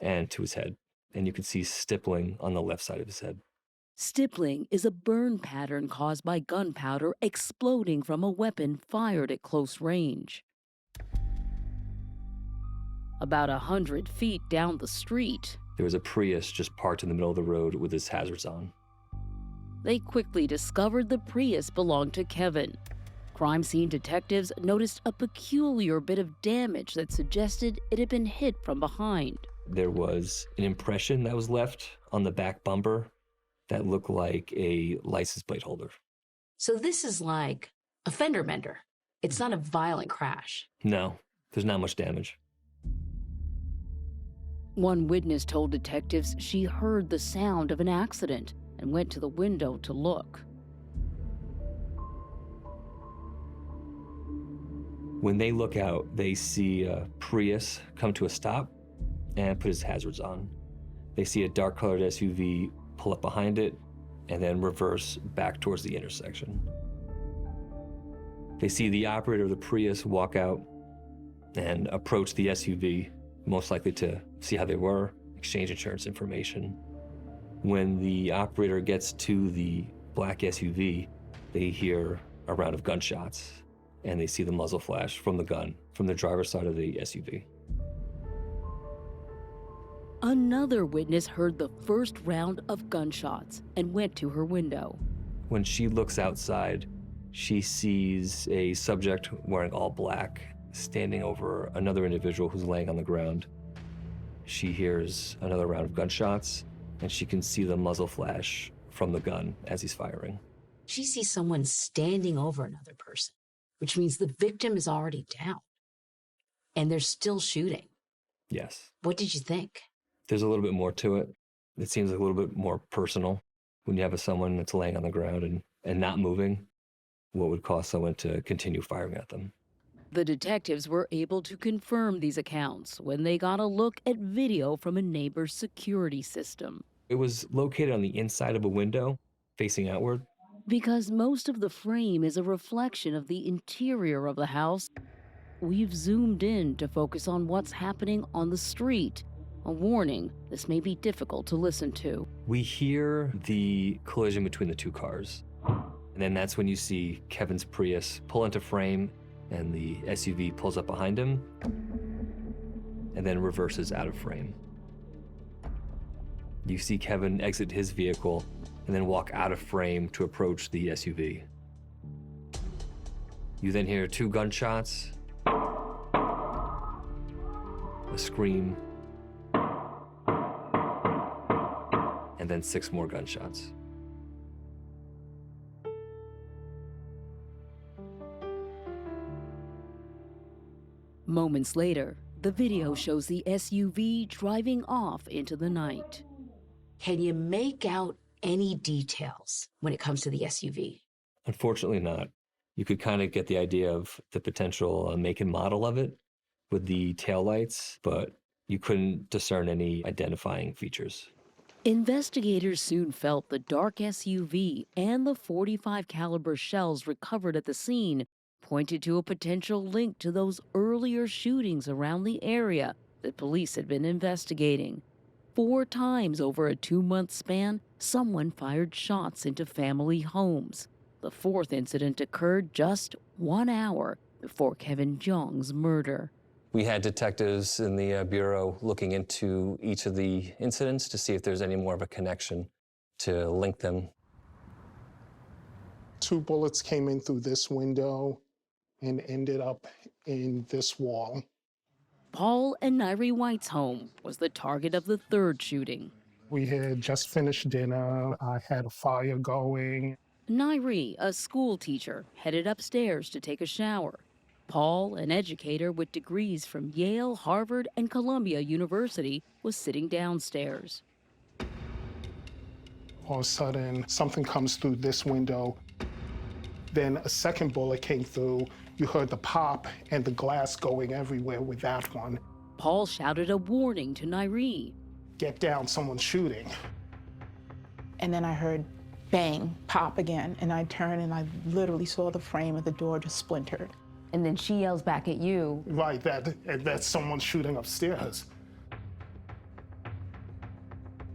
and to his head. And you could see stippling on the left side of his head. Stippling is a burn pattern caused by gunpowder exploding from a weapon fired at close range. About 100 feet down the street, there was a Prius just parked in the middle of the road with its hazards on. They quickly discovered the Prius belonged to Kevin. Crime scene detectives noticed a peculiar bit of damage that suggested it had been hit from behind. There was an impression that was left on the back bumper that looked like a license plate holder. So this is like a fender bender. It's not a violent crash. No, there's not much damage. One witness told detectives she heard the sound of an accident and went to the window to look. When they look out, they see a Prius come to a stop and put his hazards on. They see a dark-colored SUV pull up behind it and then reverse back towards the intersection. They see the operator of the Prius walk out and approach the SUV, most likely to see how they were, exchange insurance information. When the operator gets to the black SUV, they hear a round of gunshots, and they see the muzzle flash from the gun from the driver's side of the SUV. Another witness heard the first round of gunshots and went to her window. When she looks outside, she sees a subject wearing all black standing over another individual who's laying on the ground. She hears another round of gunshots, and she can see the muzzle flash from the gun as he's firing. She sees someone standing over another person, which means the victim is already down, and they're still shooting. Yes. What did you think? There's a little bit more to it. It seems a little bit more personal when you have someone that's laying on the ground and not moving. What would cause someone to continue firing at them? The detectives were able to confirm these accounts when they got a look at video from a neighbor's security system. It was located on the inside of a window, facing outward. Because most of the frame is a reflection of the interior of the house, we've zoomed in to focus on what's happening on the street. A warning, this may be difficult to listen to. We hear the collision between the two cars. And then that's when you see Kevin's Prius pull into frame and the SUV pulls up behind him and then reverses out of frame. You see Kevin exit his vehicle and then walk out of frame to approach the SUV. You then hear 2 gunshots a scream, and then 6 more gunshots. Moments later, the video shows the SUV driving off into the night. Can you make out any details when it comes to the SUV? Unfortunately not. You could kind of get the idea of the potential make and model of it with the taillights, but you couldn't discern any identifying features. Investigators soon felt the dark SUV and the .45 caliber shells recovered at the scene pointed to a potential link to those earlier shootings around the area that police had been investigating. 4 times over a 2-month span, someone fired shots into family homes. The 4th incident occurred just 1 hour before Kevin Jong's murder. We had detectives in the Bureau looking into each of the incidents to see if there's any more of a connection to link them. 2 bullets came in through this window and ended up in this wall. Paul and Nairi White's home was the target of the 3rd shooting. We had just finished dinner. I had a fire going. Nairi, a school teacher, headed upstairs to take a shower. Paul, an educator with degrees from Yale, Harvard, and Columbia University, was sitting downstairs. All of a sudden, something comes through this window. Then a second bullet came through. You heard the pop and the glass going everywhere with that one. Paul shouted a warning to Nairi. Get down, someone's shooting. And then I heard bang, pop again, and I turned and I literally saw the frame of the door just splintered. And then she yells back at you. Right, that's someone shooting upstairs.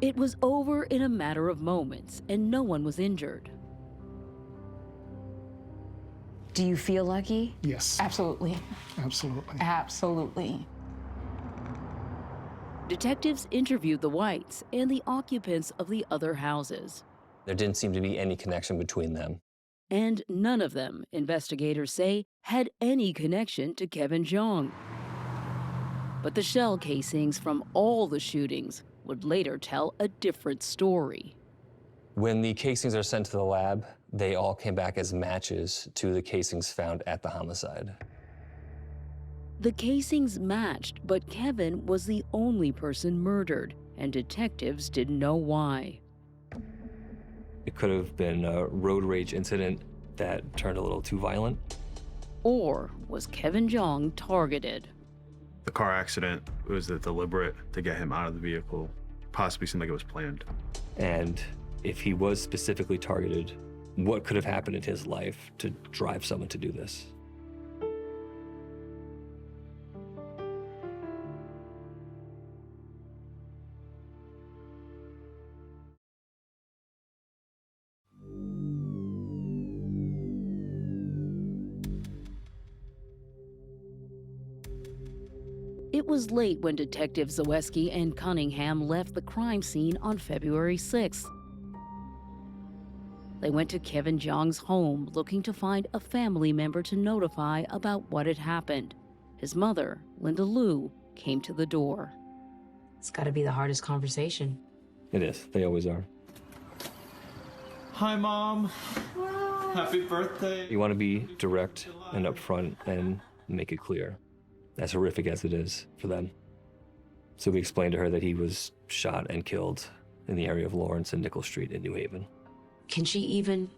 It was over in a matter of moments, and no one was injured. Do you feel lucky? Yes. Absolutely. Absolutely. Absolutely. Detectives interviewed the Whites and the occupants of the other houses. There didn't seem to be any connection between them. And none of them, investigators say, had any connection to Kevin Jong. But the shell casings from all the shootings would later tell a different story. When the casings are sent to the lab, they all came back as matches to the casings found at the homicide. The casings matched, but Kevin was the only person murdered, and detectives didn't know why. It could have been a road rage incident that turned a little too violent. Or was Kevin Jong targeted? The car accident was deliberate to get him out of the vehicle. Possibly seemed like it was planned. And if he was specifically targeted, what could have happened in his life to drive someone to do this? It was late when Detectives Zaweski and Cunningham left the crime scene on February 6th. They went to Kevin Jong's home looking to find a family member to notify about what had happened. His mother, Linda Liu, came to the door. It's got to be the hardest conversation. It is. They always are. Hi, Mom. Happy birthday. You want to be direct and upfront and make it clear, as horrific as it is for them. So we explained to her that he was shot and killed in the area of Lawrence and Nickel Street in New Haven. Can she even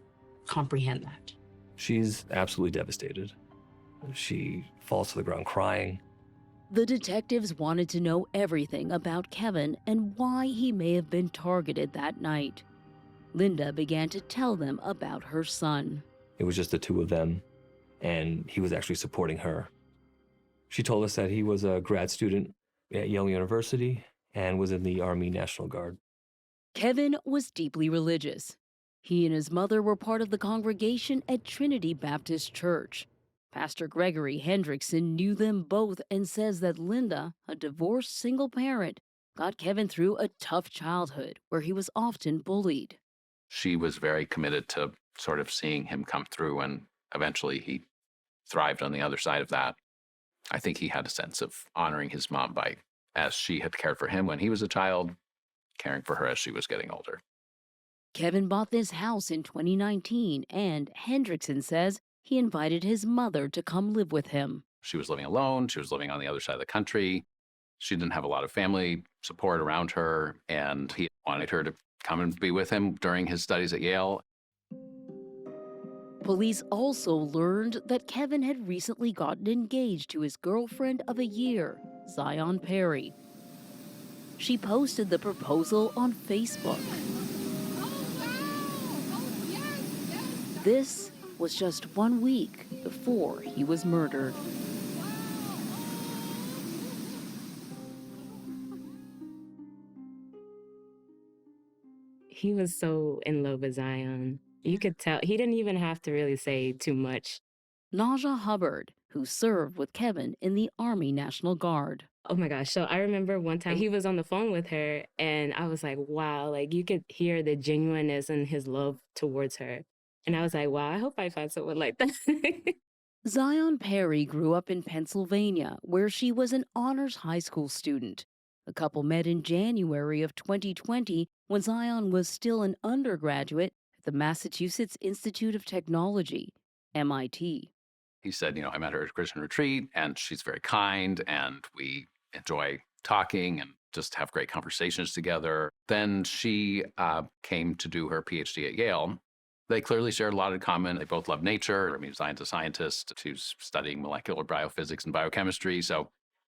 comprehend that? She's absolutely devastated. She falls to the ground crying. The detectives wanted to know everything about Kevin and why he may have been targeted that night. Linda began to tell them about her son. It was just the two of them, and he was actually supporting her. She told us that he was a grad student at Yale University and was in the Army National Guard. Kevin was deeply religious. He and his mother were part of the congregation at Trinity Baptist Church. Pastor Gregory Hendrickson knew them both and says that Linda, a divorced single parent, got Kevin through a tough childhood where he was often bullied. She was very committed to sort of seeing him come through, and eventually he thrived on the other side of that. I think he had a sense of honoring his mom by as she had cared for him when he was a child, caring for her as she was getting older. Kevin bought this house in 2019, and Hendrickson says he invited his mother to come live with him. She was living alone. She was living on the other side of the country. She didn't have a lot of family support around her, and he wanted her to come and be with him during his studies at Yale. Police also learned that Kevin had recently gotten engaged to his girlfriend of a year, Zion Perry. She posted the proposal on Facebook. This was just 1 week before he was murdered. He was so in love with Zion. You could tell. He didn't even have to really say too much. Naja Hubbard, who served with Kevin in the Army National Guard. Oh my gosh. So I remember one time he was on the phone with her, and I was like, wow, like you could hear the genuineness in his love towards her. And I was like, wow, I hope I find someone like that. Zion Perry grew up in Pennsylvania, where she was an honors high school student. The couple met in January of 2020 when Zion was still an undergraduate at the Massachusetts Institute of Technology, MIT. He said, I met her at a Christian retreat, and she's very kind, and we enjoy talking and just have great conversations together. Then she came to do her PhD at Yale. They clearly shared a lot in common. They both love nature. I mean, Zion's a scientist. She's studying molecular biophysics and biochemistry. So,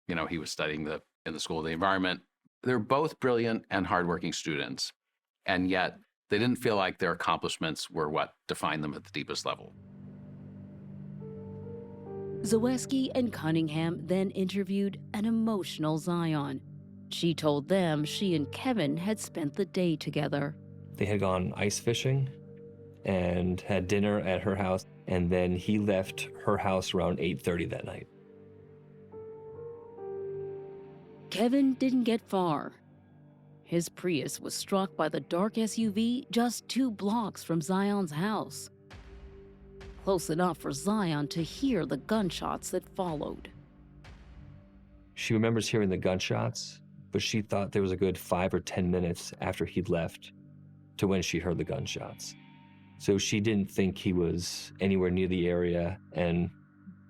he was studying in the School of the Environment. They're both brilliant and hardworking students, and yet they didn't feel like their accomplishments were what defined them at the deepest level. Zaweski and Cunningham then interviewed an emotional Zion. She told them she and Kevin had spent the day together. They had gone ice fishing and had dinner at her house, and then he left her house around 8:30 that night. Kevin didn't get far. His Prius was struck by the dark SUV just 2 blocks from Zion's house. Close enough for Zion to hear the gunshots that followed. She remembers hearing the gunshots, but she thought there was a good 5 or 10 minutes after he'd left to when she heard the gunshots. So she didn't think he was anywhere near the area and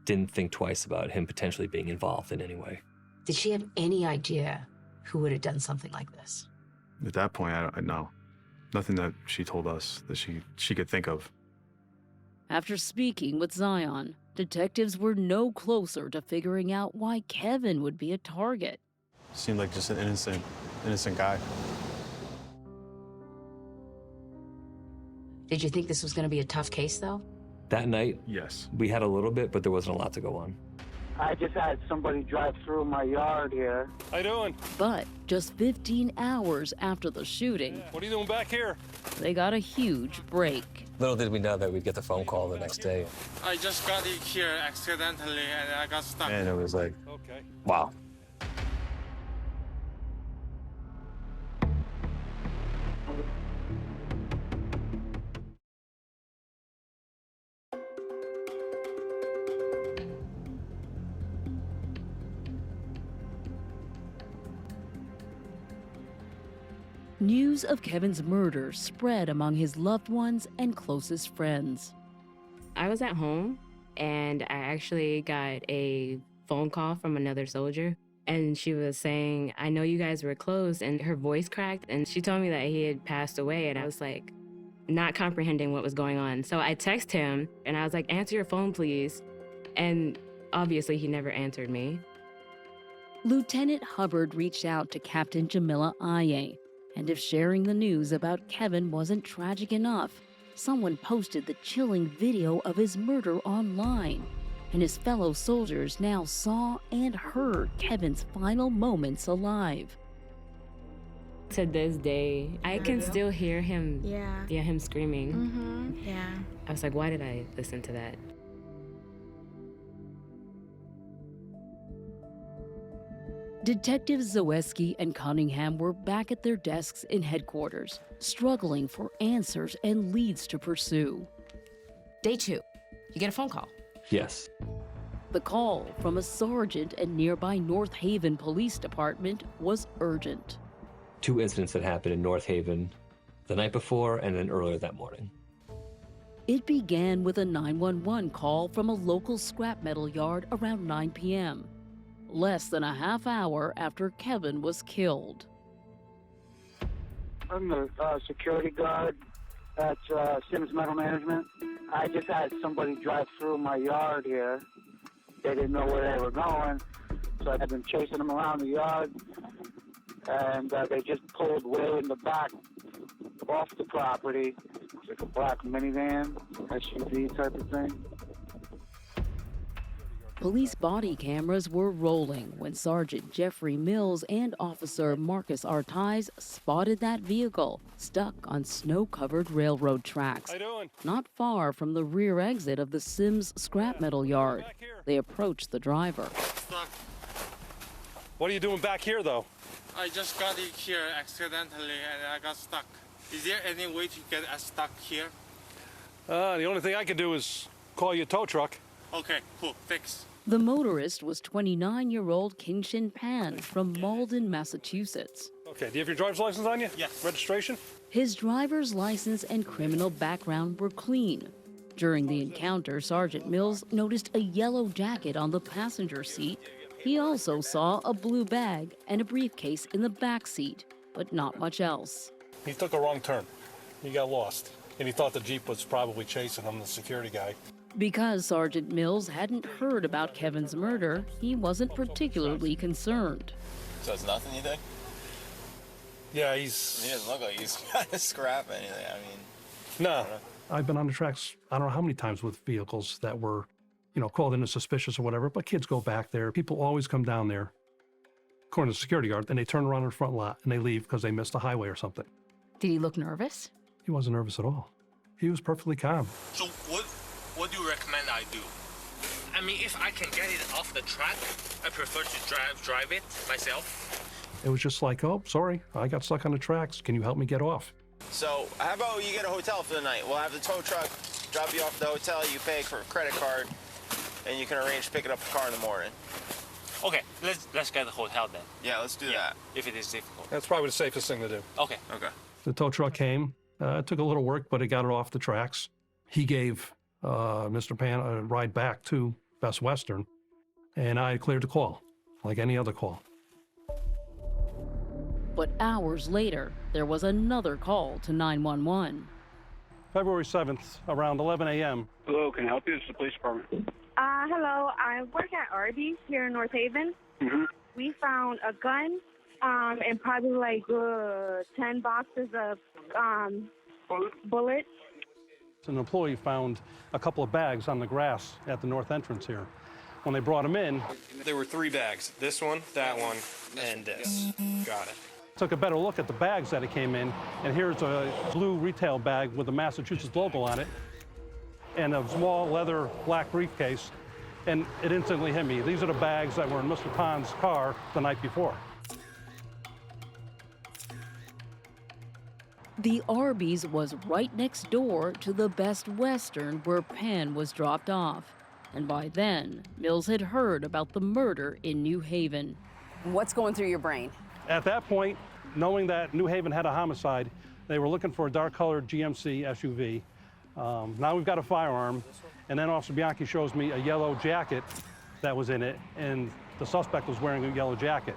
didn't think twice about him potentially being involved in any way. Did she have any idea who would have done something like this? At that point, I know. Nothing that she told us that she could think of. After speaking with Zion, detectives were no closer to figuring out why Kevin would be a target. Seemed like just an innocent guy. Did you think this was going to be a tough case, though? That night, yes. We had a little bit, but there wasn't a lot to go on. I just had somebody drive through my yard here. How you doing? But just 15 hours after the shooting, What are you doing back here? they got a huge break. Little did we know that we'd get the phone call the next day. I just got in here accidentally and I got stuck. And it was like, Okay. wow. News of Kevin's murder spread among his loved ones and closest friends. I was at home, and I actually got a phone call from another soldier, and she was saying, I know you guys were close, and her voice cracked, and she told me that he had passed away, and I was like, not comprehending what was going on. So I texted him, and I was like, answer your phone, please. And obviously, he never answered me. Lieutenant Hubbard reached out to Captain Jamila Aye, and if sharing the news about Kevin wasn't tragic enough, someone posted the chilling video of his murder online, and his fellow soldiers now saw and heard Kevin's final moments alive. To this day, I can still hear him, him screaming. I was like, why did I listen to that? Detectives Zaweski and Cunningham were back at their desks in headquarters, struggling for answers and leads to pursue. Day 2, you get a phone call. Yes. The call from a sergeant at nearby North Haven Police Department was urgent. 2 incidents that happened in North Haven the night before and then earlier that morning. It began with a 911 call from a local scrap metal yard around 9 p.m., less than a half hour after Kevin was killed. I'm the security guard at Sims Metal Management. I just had somebody drive through my yard here. They didn't know where they were going, so I've been chasing them around the yard, and they just pulled way in the back off the property. It's like a black minivan, SUV type of thing. Police body cameras were rolling when Sergeant Jeffrey Mills and Officer Marcus Artiz spotted that vehicle stuck on snow-covered railroad tracks, not far from the rear exit of the Sims scrap metal yard. They approached the driver. Stuck. What are you doing back here, though? I just got it here accidentally and I got stuck. Is there any way to get us stuck here? The only thing I can do is call you a tow truck. Okay, cool, thanks. The motorist was 29-year-old Kingshin Pan from Malden, Massachusetts. Okay, do you have your driver's license on you? Yes. Registration? His driver's license and criminal background were clean. During the encounter, Sergeant Mills noticed a yellow jacket on the passenger seat. He also saw a blue bag and a briefcase in the back seat, but not much else. He took a wrong turn. He got lost, and he thought the Jeep was probably chasing him, the security guy. Because Sergeant Mills hadn't heard about Kevin's murder, he wasn't particularly concerned. So it's nothing, you think? Yeah, He doesn't look like he's trying to scrap anything. I mean, no. I've been on the tracks, I don't know how many times with vehicles that were, called in as suspicious or whatever, but kids go back there. People always come down there, according to the security guard, and they turn around in the front lot and they leave because they missed the highway or something. Did he look nervous? He wasn't nervous at all. He was perfectly calm. So what do you recommend I do? I mean, if I can get it off the track, I prefer to drive it myself. It was just like, oh, sorry, I got stuck on the tracks. Can you help me get off? so how about you get a hotel for the night? We'll have the tow truck drop you off at the hotel. You pay for a credit card, and you can arrange to pick it up the car in the morning. Okay, let's get the hotel then. Yeah, let's do that. If it is difficult. That's probably the safest thing to do. Okay. Okay. The tow truck came. It took a little work, but it got it off the tracks. He gave Mr. Pan a ride back to Best Western, and I cleared the call, like any other call. But hours later, there was another call to 911. February 7th, around 11 a.m. Hello, can I help you? It's the police department. Hello, I work at Arby's here in North Haven. Mm-hmm. We found a gun and probably like 10 boxes of bullets. An employee found a couple of bags on the grass at the north entrance here. When they brought them in, There were 3 bags. This one, that one, and this. Got it. took a better look at the bags that it came in, and here's a blue retail bag with the Massachusetts logo on it, and a small leather black briefcase, and it instantly hit me. These are the bags that were in Mr. Pan's car the night before. The Arby's was right next door to the Best Western where Pan was dropped off. And by then, Mills had heard about the murder in New Haven. What's going through your brain? At that point, knowing that New Haven had a homicide, they were looking for a dark-colored GMC SUV. Now we've got a firearm, and then Officer Bianchi shows me a yellow jacket that was in it, and the suspect was wearing a yellow jacket.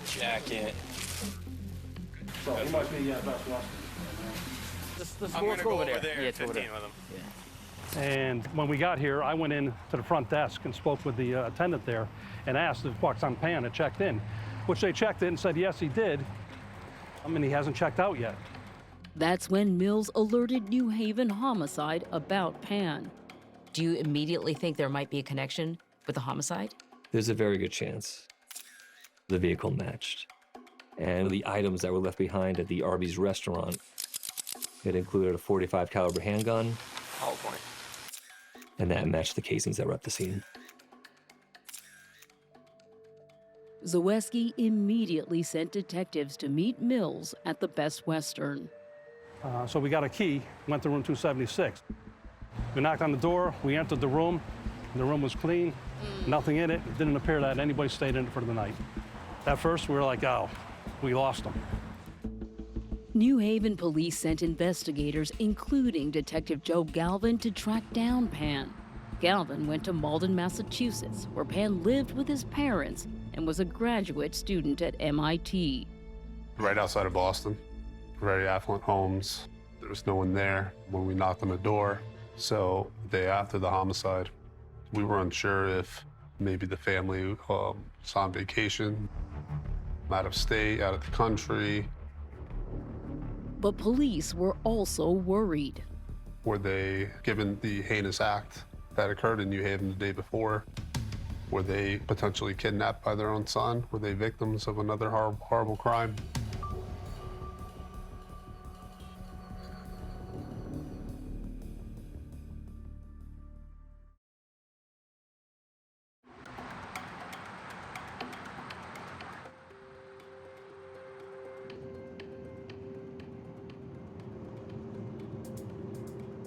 Jacket. So he must be Best Western. I'm going to go over there and 15 with him. And when we got here, I went in to the front desk and spoke with the attendant there and asked if Waxon Pan had checked in, which they checked in and said, yes, he did. I mean, he hasn't checked out yet. That's when Mills alerted New Haven Homicide about Pan. Do you immediately think there might be a connection with the homicide? There's a very good chance. The vehicle matched. And the items that were left behind at the Arby's restaurant, it included a .45 caliber handgun. Oh, boy. And that matched the casings that were at the scene. Zaweski immediately sent detectives to meet Mills at the Best Western. So we got a key, went to room 276. We knocked on the door, we entered the room. The room was clean, nothing in it. It didn't appear that anybody stayed in it for the night. At first, we were like, oh, we lost them. New Haven police sent investigators, including Detective Joe Galvin, to track down Pan. Galvin went to Malden, Massachusetts, where Pan lived with his parents and was a graduate student at MIT. Right outside of Boston, very affluent homes. There was no one there when we knocked on the door. So the day after the homicide, we were unsure if maybe the family was on vacation, out of state, out of the country. But police were also worried. Were they, given the heinous act that occurred in New Haven the day before, were they potentially kidnapped by their own son? Were they victims of another horrible crime?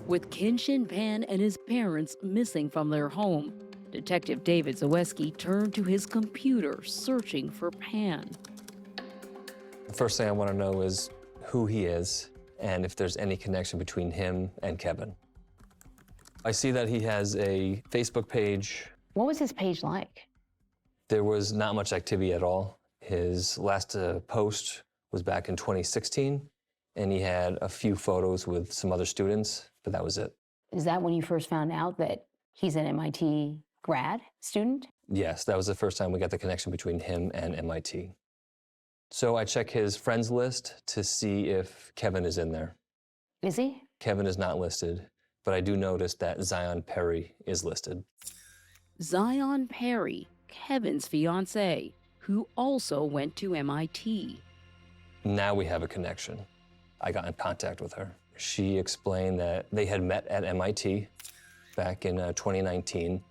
With Kenshin Pan and his parents missing from their home, Detective David Zaweski turned to his computer searching for Pan. The first thing I want to know is who he is and if there's any connection between him and Kevin. I see that he has a Facebook page. What was his page like? There was not much activity at all. His last post was back in 2016, and he had a few photos with some other students, but that was it. Is that when you first found out that he's an MIT grad student? Yes, that was the first time we got the connection between him and MIT. So I check his friends list to see if Kevin is in there. Is he? Kevin is not listed, but I do notice that Zion Perry is listed. Zion Perry, Kevin's fiancée, who also went to MIT. Now we have a connection. I got in contact with her. She explained that they had met at MIT back in 2019,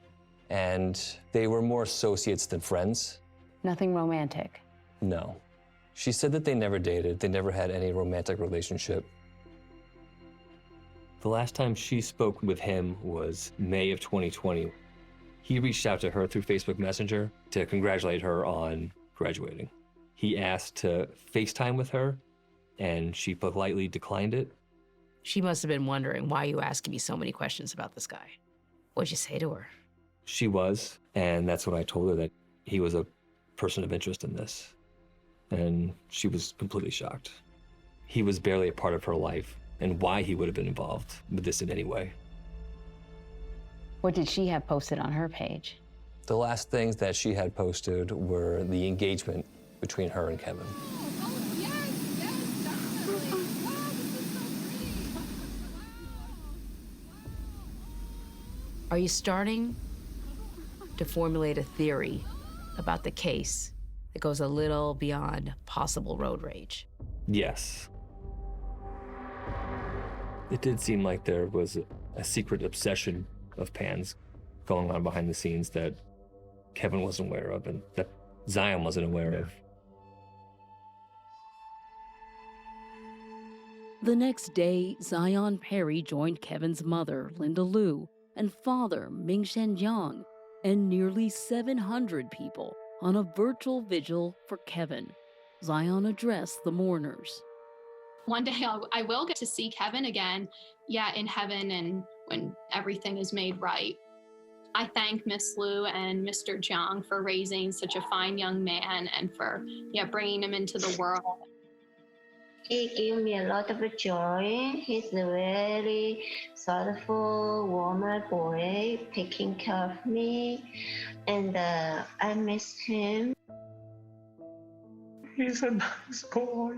and they were more associates than friends. Nothing romantic? No. She said that they never dated, they never had any romantic relationship. The last time she spoke with him was May of 2020. He reached out to her through Facebook Messenger to congratulate her on graduating. He asked to FaceTime with her, and she politely declined it. She must have been wondering, why are you asking me so many questions about this guy? What'd you say to her? She was, and that's when I told her that he was a person of interest in this. And she was completely shocked. He was barely a part of her life, and why he would have been involved with this in any way. What did she have posted on her page? The last things that she had posted were the engagement between her and Kevin. Are you starting to formulate a theory about the case that goes a little beyond possible road rage? Yes. It did seem like there was a secret obsession of Pan's going on behind the scenes that Kevin wasn't aware of and that Zion wasn't aware of. The next day, Zion Perry joined Kevin's mother, Linda Liu, and father, Mingshen Jiang, and nearly 700 people on a virtual vigil for Kevin. Zion addressed the mourners. One day I will get to see Kevin again, in heaven and when everything is made right. I thank Miss Liu and Mr. Jiang for raising such a fine young man and for bringing him into the world. He gave me a lot of joy. He's a very thoughtful, warm boy, taking care of me, and I miss him. He's a nice boy.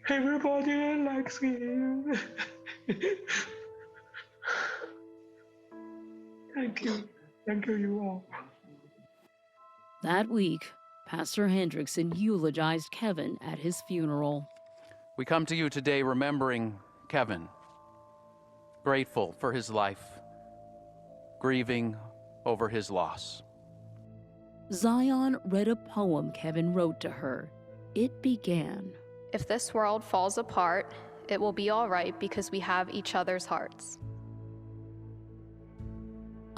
Everybody likes him. Thank you, you all. That week, Pastor Hendrickson eulogized Kevin at his funeral. We come to you today remembering Kevin, grateful for his life, grieving over his loss. Zion read a poem Kevin wrote to her. It began, "If this world falls apart, it will be all right because we have each other's hearts."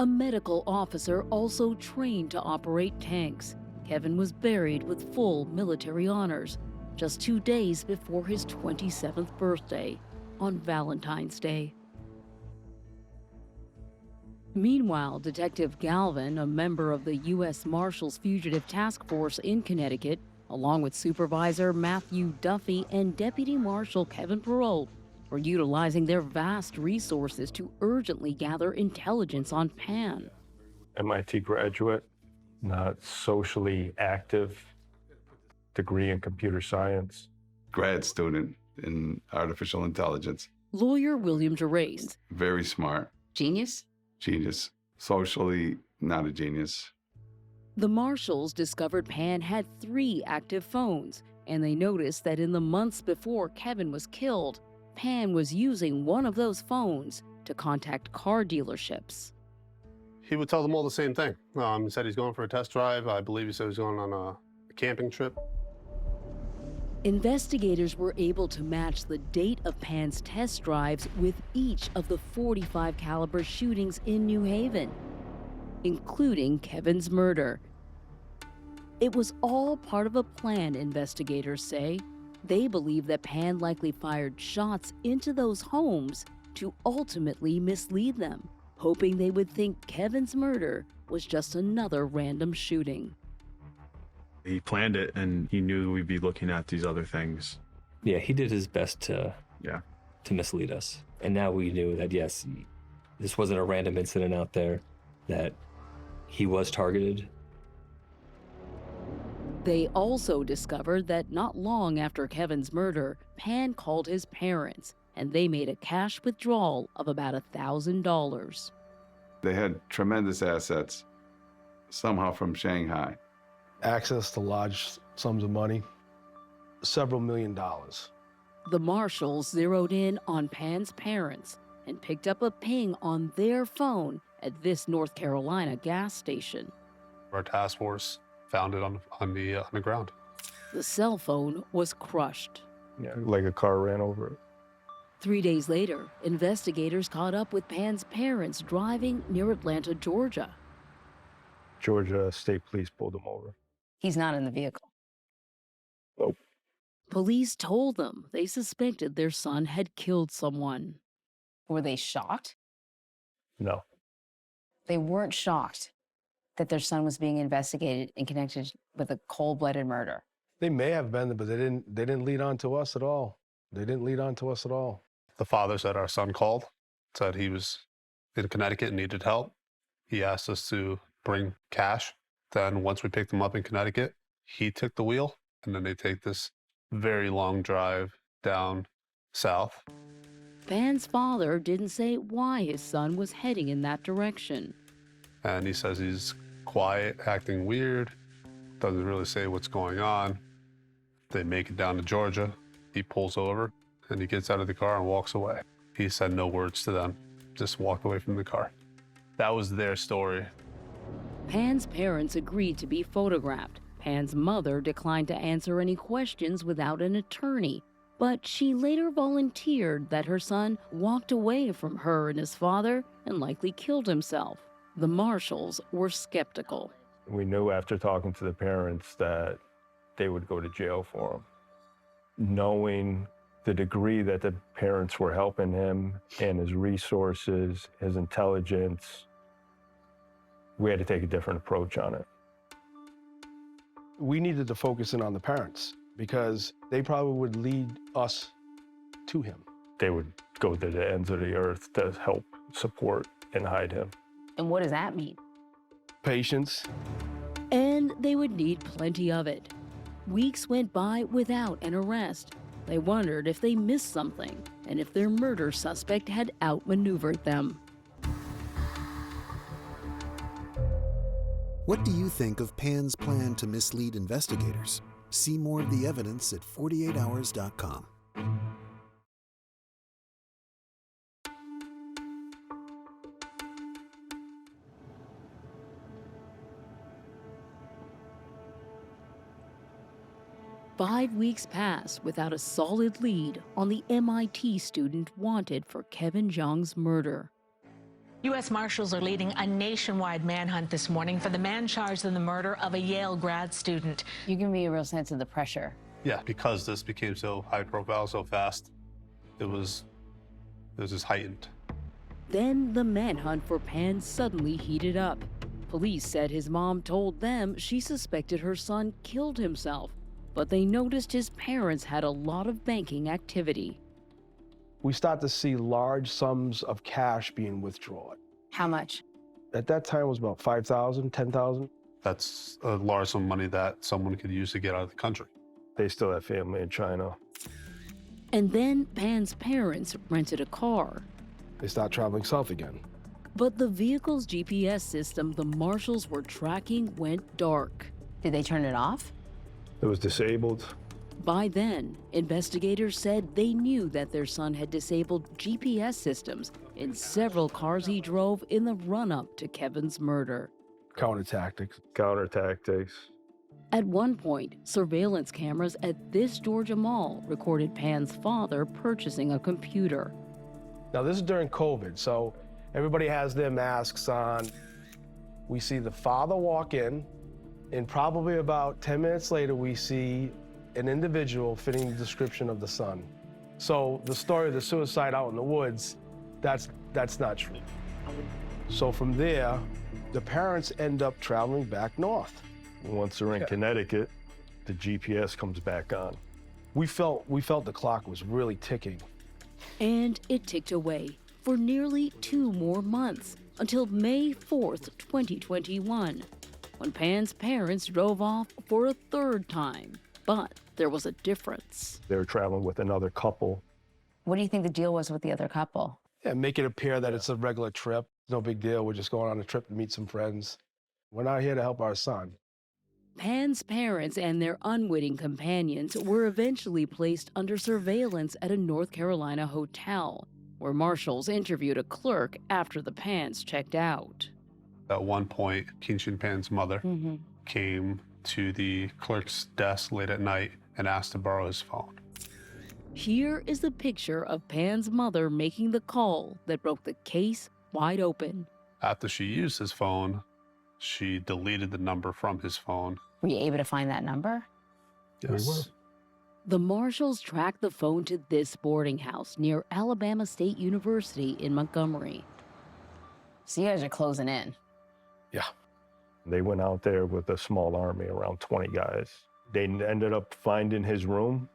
a medical officer also trained to operate tanks. Kevin was buried with full military honors just 2 days before his 27th birthday on Valentine's Day. Meanwhile, Detective Galvin, a member of the U.S. Marshals Fugitive Task Force in Connecticut, along with Supervisor Matthew Duffy and Deputy Marshal Kevin Perrault, were utilizing their vast resources to urgently gather intelligence on Pan. MIT graduate, not socially active, degree in computer science. Grad student in artificial intelligence. Lawyer William Gerace. Very smart. Genius? Genius. Socially, not a genius. The Marshals discovered Pan had 3 active phones, and they noticed that in the months before Kevin was killed, Pan was using one of those phones to contact car dealerships. He would tell them all the same thing. He said he's going for a test drive. I believe he said he's going on a camping trip. Investigators were able to match the date of Pan's test drives with each of the 45 caliber shootings in New Haven, including Kevin's murder. It was all part of a plan, investigators say. They believe that Pan likely fired shots into those homes to ultimately mislead them, hoping they would think Kevin's murder was just another random shooting. He planned it, and he knew we'd be looking at these other things. Yeah, he did his best to mislead us. And now we knew that, yes, this wasn't a random incident out there, that he was targeted. They also discovered that not long after Kevin's murder, Pan called his parents, and they made a cash withdrawal of about $1,000. They had tremendous assets, somehow from Shanghai. Access to large sums of money, several $1 million. The Marshals zeroed in on Pan's parents and picked up a ping on their phone at this North Carolina gas station. Our task force found it on the ground. The cell phone was crushed. Yeah, like a car ran over it. 3 days later, investigators caught up with Pan's parents driving near Atlanta, Georgia. Georgia State Police pulled him over. He's not in the vehicle. Nope. Police told them they suspected their son had killed someone. Were they shocked? No. They weren't shocked that their son was being investigated and connected with a cold-blooded murder. They may have been, but they didn't lead on to us at all. They didn't lead on to us at all. The father said our son called, said he was in Connecticut and needed help. He asked us to bring cash. Then once we picked him up in Connecticut, he took the wheel, and then they take this very long drive down south. Pan's father didn't say why his son was heading in that direction. And he says he's quiet, acting weird, doesn't really say what's going on. They make it down to Georgia. He pulls over, and he gets out of the car and walks away. He said no words to them, just walked away from the car. That was their story. Pan's parents agreed to be photographed. Pan's mother declined to answer any questions without an attorney, but she later volunteered that her son walked away from her and his father and likely killed himself. The Marshals were skeptical. We knew after talking to the parents that they would go to jail for him. Knowing the degree that the parents were helping him and his resources, his intelligence, we had to take a different approach on it. We needed to focus in on the parents because they probably would lead us to him. They would go to the ends of the earth to help support and hide him. And what does that mean? Patience. And they would need plenty of it. Weeks went by without an arrest. They wondered if they missed something and if their murder suspect had outmaneuvered them. What do you think of Pan's plan to mislead investigators? See more of the evidence at 48hours.com. Five weeks passed without a solid lead on the MIT student wanted for Kevin Zhang's murder. U.S. Marshals are leading a nationwide manhunt this morning for the man charged in the murder of a Yale grad student. You give me a real sense of the pressure. Yeah, because this became so high profile so fast, it was just heightened. Then the manhunt for Pan suddenly heated up. Police said his mom told them she suspected her son killed himself, but they noticed his parents had a lot of banking activity. We start to see large sums of cash being withdrawn. How much? At that time, it was about $5,000, $10,000. That's a large sum of money that someone could use to get out of the country. They still have family in China. And then Pan's parents rented a car. They start traveling south again. But the vehicle's GPS system the marshals were tracking went dark. Did they turn it off? It was disabled. By then, investigators said they knew that their son had disabled GPS systems in several cars he drove in the run-up to Kevin's murder. Counter-tactics. At one point, surveillance cameras at this Georgia mall recorded Pan's father purchasing a computer. Now, this is during COVID, so everybody has their masks on. We see the father walk in, and probably about 10 minutes later, we see an individual fitting the description of the son. So the story of the suicide out in the woods, that's not true. So from there, the parents end up traveling back north. Once they're in Connecticut, the GPS comes back on. We felt the clock was really ticking. And it ticked away for nearly 2 more months until May 4th, 2021, when Pan's parents drove off for a third time. But there was a difference. They were traveling with another couple. What do you think the deal was with the other couple? Yeah, make it appear that it's a regular trip. No big deal. We're just going on a trip to meet some friends. We're not here to help our son. Pan's parents and their unwitting companions were eventually placed under surveillance at a North Carolina hotel, where marshals interviewed a clerk after the Pans checked out. At one point, Kinshin Pan's mother came to the clerk's desk late at night and asked to borrow his phone. Here is the picture of Pan's mother making the call that broke the case wide open. After she used his phone, she deleted the number from his phone. Were you able to find that number? Yes. We were. The marshals tracked the phone to this boarding house near Alabama State University in Montgomery. So you guys are closing in. Yeah. They went out there with a small army, around 20 guys. They ended up finding his room,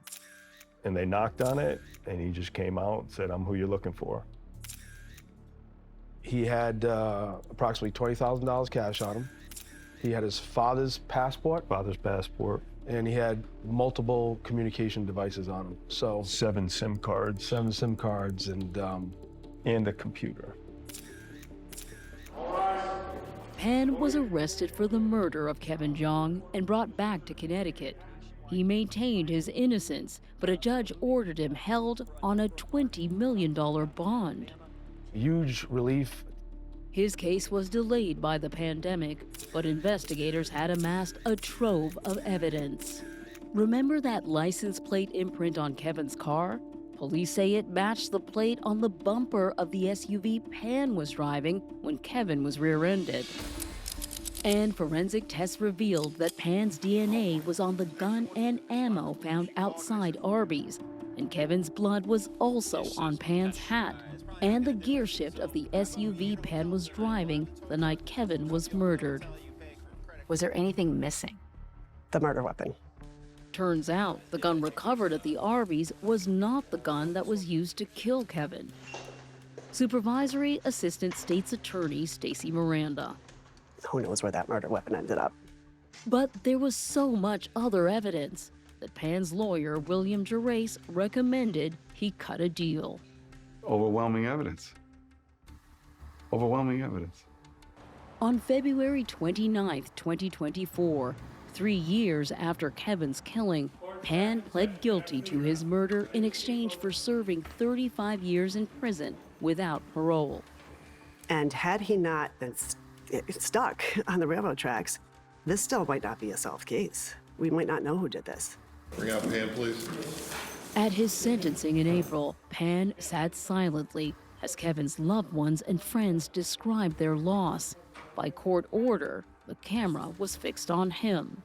and they knocked on it, and he just came out and said, "I'm who you're looking for." He had approximately $20,000 cash on him. He had his father's passport. And he had multiple communication devices on him. So 7 SIM cards. 7 SIM cards and a computer. Pan was arrested for the murder of Kevin Jong and brought back to Connecticut. He maintained his innocence, but a judge ordered him held on a $20 million bond. Huge relief. His case was delayed by the pandemic, but investigators had amassed a trove of evidence. Remember that license plate imprint on Kevin's car? Police say it matched the plate on the bumper of the SUV Pan was driving when Kevin was rear-ended. And forensic tests revealed that Pan's DNA was on the gun and ammo found outside Arby's, and Kevin's blood was also on Pan's hat and the gear shift of the SUV Pan was driving the night Kevin was murdered. Was there anything missing? The murder weapon. Turns out the gun recovered at the Arby's was not the gun that was used to kill Kevin. Supervisory Assistant State's Attorney Stacey Miranda. Who knows where that murder weapon ended up? But there was so much other evidence that Pan's lawyer, William Gerace, recommended he cut a deal. Overwhelming evidence. Overwhelming evidence. On February 29, 2024, 3 years after Kevin's killing, Pan pled guilty to his murder in exchange for serving 35 years in prison without parole. And had he not been stuck on the railroad tracks, this still might not be a solved case. We might not know who did this. Bring out Pan, please. At his sentencing in April, Pan sat silently as Kevin's loved ones and friends described their loss. By court order, the camera was fixed on him.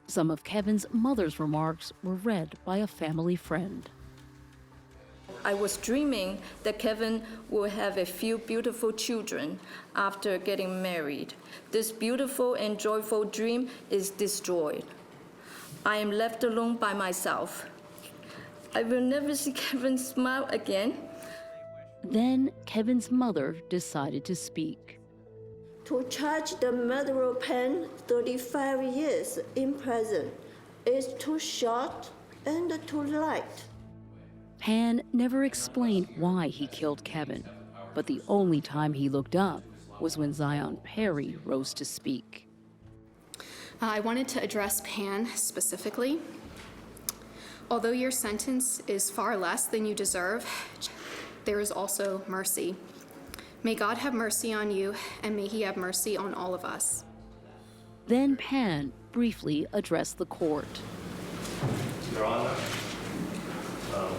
Some of Kevin's mother's remarks were read by a family friend. I was dreaming that Kevin will have a few beautiful children after getting married. This beautiful and joyful dream is destroyed. I am left alone by myself. I will never see Kevin smile again. Then Kevin's mother decided to speak. To charge the murderer Pan 35 years in prison is too short and too light. Pan never explained why he killed Kevin, but the only time he looked up was when Zion Perry rose to speak. I wanted to address Pan specifically. Although your sentence is far less than you deserve, there is also mercy. May God have mercy on you, and may he have mercy on all of us. Then Pan briefly addressed the court. Your Honor,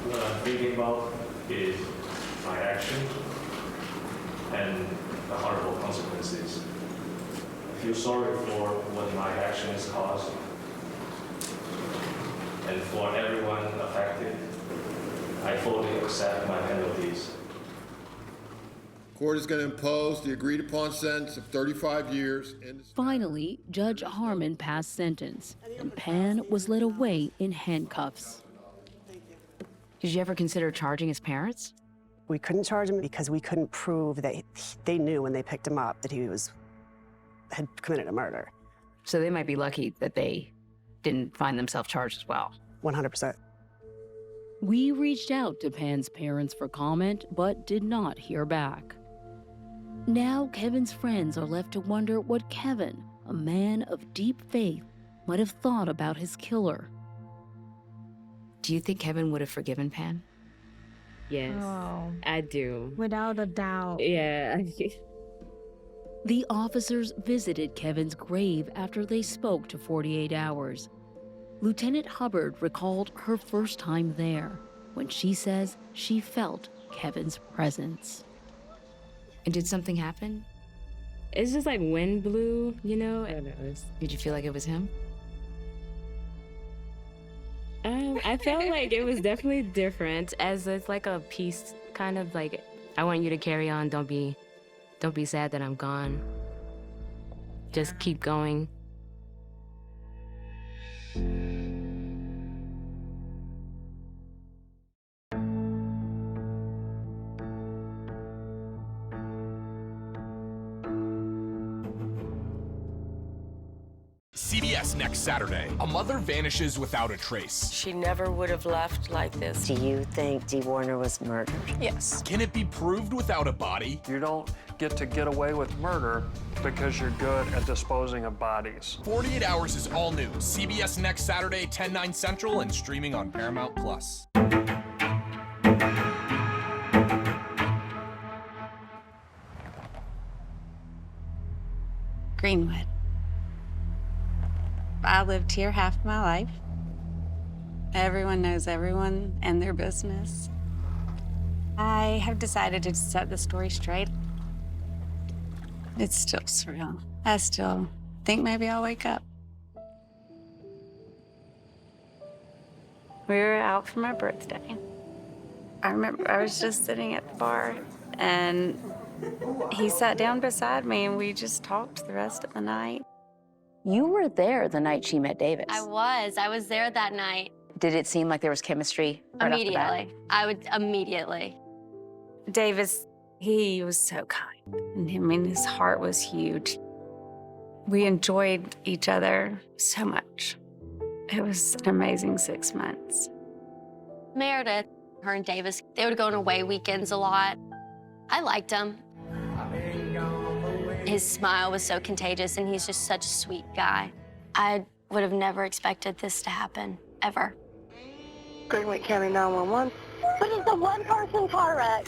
what I'm thinking about is my action and the horrible consequences. I feel sorry for what my actions caused and for everyone affected. I fully accept my penalties. Court is going to impose the agreed upon sentence of 35 years. Finally, Judge Harmon passed sentence, and Pan was led away in handcuffs. Did you ever consider charging his parents? We couldn't charge him because we couldn't prove that they knew when they picked him up that he had committed a murder. So they might be lucky that they didn't find themselves charged as well. 100%. We reached out to Pan's parents for comment, but did not hear back. Now Kevin's friends are left to wonder what Kevin, a man of deep faith, might have thought about his killer. Do you think Kevin would have forgiven Pan? Yes, I do. Without a doubt. Yeah. The officers visited Kevin's grave after they spoke to 48 Hours. Lieutenant Hubbard recalled her first time there, when she says she felt Kevin's presence. And did something happen? It's just like wind blew, you know? Did you feel like it was him? I felt like it was definitely different, as it's like a piece, kind of like, I want you to carry on, don't be sad that I'm gone. Just keep going. CBS next Saturday. A mother vanishes without a trace. She never would have left like this. Do you think Dee Warner was murdered? Yes. Can it be proved without a body? You don't get away with murder because you're good at disposing of bodies. 48 Hours is all new. CBS next Saturday, 10/9 Central, and streaming on Paramount+. Greenwood. I lived here half my life. Everyone knows everyone and their business. I have decided to set the story straight. It's still surreal. I still think maybe I'll wake up. We were out for my birthday. I remember I was just sitting at the bar and he sat down beside me and we just talked the rest of the night. You were there the night she met Davis. I was there that night. Did it seem like there was chemistry right off the bat? Immediately. Davis, he was so kind. I mean, his heart was huge. We enjoyed each other so much. It was an amazing 6 months. Meredith, her and Davis, they would go on away weekends a lot. I liked him. His smile was so contagious, and he's just such a sweet guy. I would have never expected this to happen, ever. Greenwood County 911. But it's a one-person car wreck.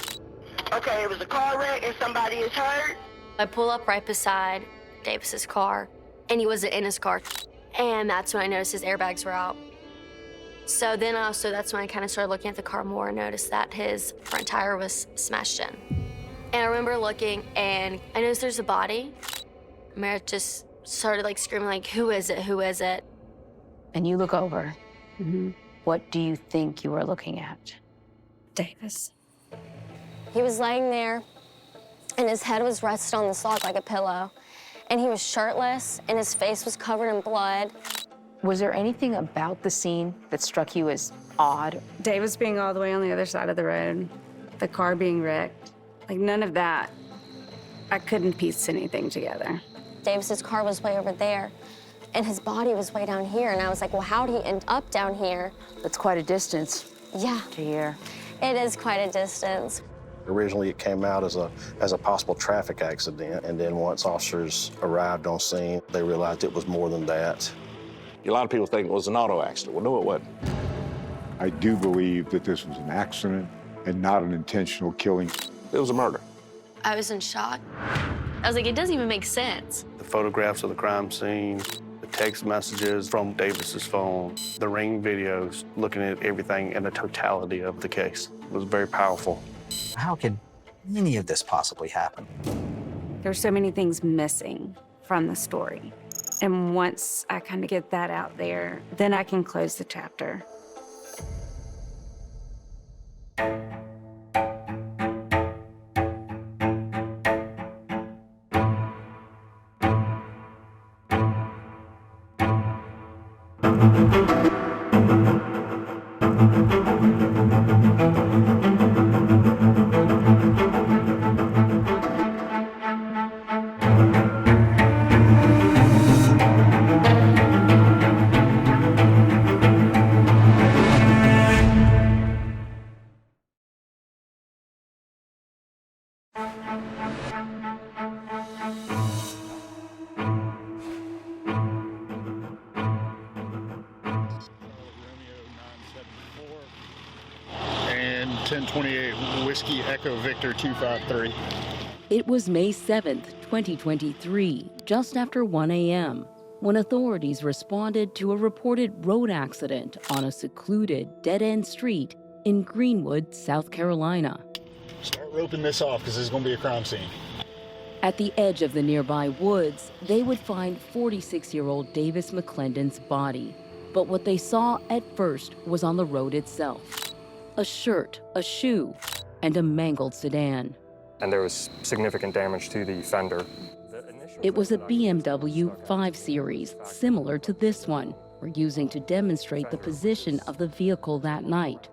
Okay, it was a car wreck and somebody is hurt? I pull up right beside Davis's car, and he wasn't in his car. And that's when I noticed his airbags were out. So then that's when I kind of started looking at the car more and noticed that his front tire was smashed in. And I remember looking, and I noticed there's a body. Meredith just started like screaming, like, who is it? Who is it? And you look over. What do you think you are looking at? Davis. He was laying there, and his head was rested on this log like a pillow. And he was shirtless, and his face was covered in blood. Was there anything about the scene that struck you as odd? Davis being all the way on the other side of the road, the car being wrecked, like none of that. I couldn't piece anything together. Davis's car was way over there, and his body was way down here. And I was like, well, how'd he end up down here? That's quite a distance. Yeah. To here. It is quite a distance. Originally, it came out as a possible traffic accident, and then once officers arrived on scene, they realized it was more than that. A lot of people think it was an auto accident. Well, no, it wasn't. I do believe that this was an accident and not an intentional killing. It was a murder. I was in shock. I was like, it doesn't even make sense. The photographs of the crime scene, the text messages from Davis's phone, the ring videos, looking at everything in the totality of the case. It was very powerful. How could any of this possibly happen? There's so many things missing from the story. And once I kind of get that out there, then I can close the chapter. And 1028 Whiskey Echo Victor 253. It was May 7th, 2023, just after 1 a.m., when authorities responded to a reported road accident on a secluded, dead-end street in Greenwood, South Carolina. Start roping this off because this is going to be a crime scene. At the edge of the nearby woods, they would find 46-year-old Davis McClendon's body. But what they saw at first was on the road itself. A shirt, a shoe, and a mangled sedan. And there was significant damage to the fender. It was a BMW 5 Series, similar to this one, we're using to demonstrate the position of the vehicle that night.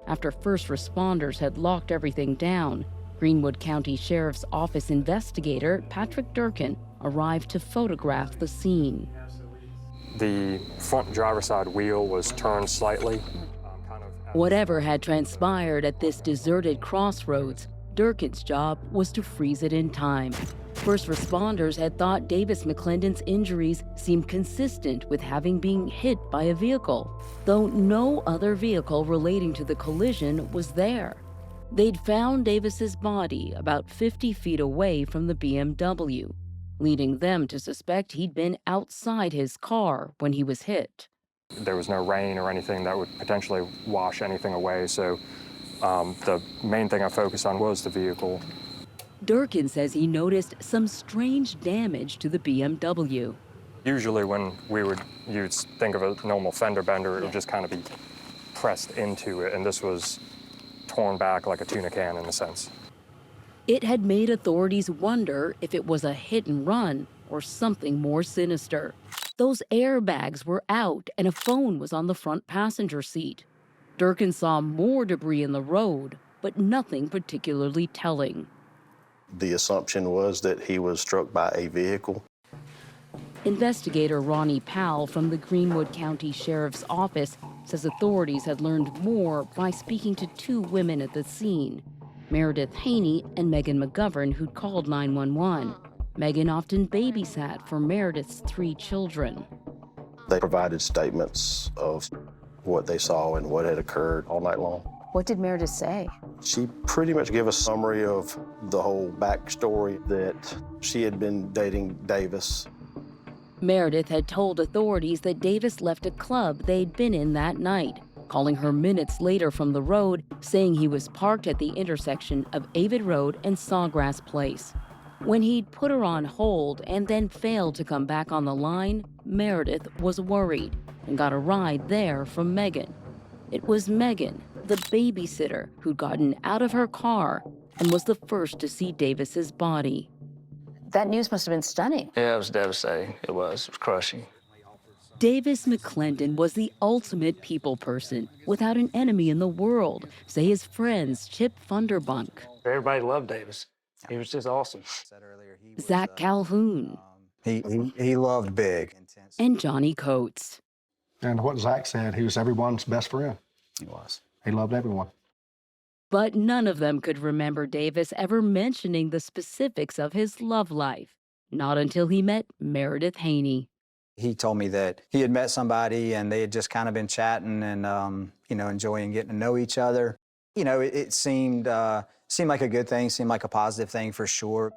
After first responders had locked everything down, Greenwood County Sheriff's Office investigator Patrick Durkin arrived to photograph the scene. The front driver's side wheel was turned slightly. Whatever had transpired at this deserted crossroads, Durkin's job was to freeze it in time. First responders had thought Davis McClendon's injuries seemed consistent with having been hit by a vehicle, though no other vehicle relating to the collision was there. They'd found Davis's body about 50 feet away from the BMW, leading them to suspect he'd been outside his car when he was hit. There was no rain or anything that would potentially wash anything away, so the main thing I focused on was the vehicle. Durkin says he noticed some strange damage to the BMW. Usually when you'd think of a normal fender bender, it would just kind of be pressed into it, and this was torn back like a tuna can in a sense. It had made authorities wonder if it was a hit and run or something more sinister. Those airbags were out and a phone was on the front passenger seat. Durkin saw more debris in the road, but nothing particularly telling. The assumption was that he was struck by a vehicle. Investigator Ronnie Powell from the Greenwood County Sheriff's Office says authorities had learned more by speaking to two women at the scene, Meredith Haney and Megan McGovern, who'd called 911. Megan often babysat for Meredith's 3 children. They provided statements of what they saw and what had occurred all night long. What did Meredith say? She pretty much gave a summary of the whole backstory, that she had been dating Davis. Meredith had told authorities that Davis left a club they'd been in that night, calling her minutes later from the road, saying he was parked at the intersection of Avid Road and Sawgrass Place. When he'd put her on hold and then failed to come back on the line, Meredith was worried and got a ride there from Megan. It was Megan, the babysitter, who'd gotten out of her car and was the first to see Davis's body. That news must have been stunning. Yeah, it was devastating. It was crushing. Davis McClendon was the ultimate people person, without an enemy in the world, say his friends Chip Funderbunk. Everybody loved Davis. He was just awesome. Zach Calhoun. He loved big. And Johnny Coates. And what Zach said, he was everyone's best friend. He was. He loved everyone. But none of them could remember Davis ever mentioning the specifics of his love life. Not until he met Meredith Haney. He told me that he had met somebody and they had just kind of been chatting and, enjoying getting to know each other. It seemed like a good thing, seemed like a positive thing for sure.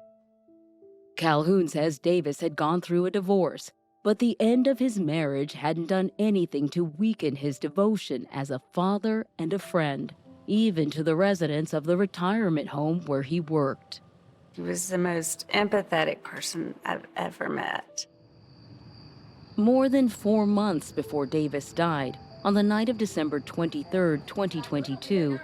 Calhoun says Davis had gone through a divorce, but the end of his marriage hadn't done anything to weaken his devotion as a father and a friend, even to the residents of the retirement home where he worked. He was the most empathetic person I've ever met. More than 4 months before Davis died, on the night of December 23, 2022,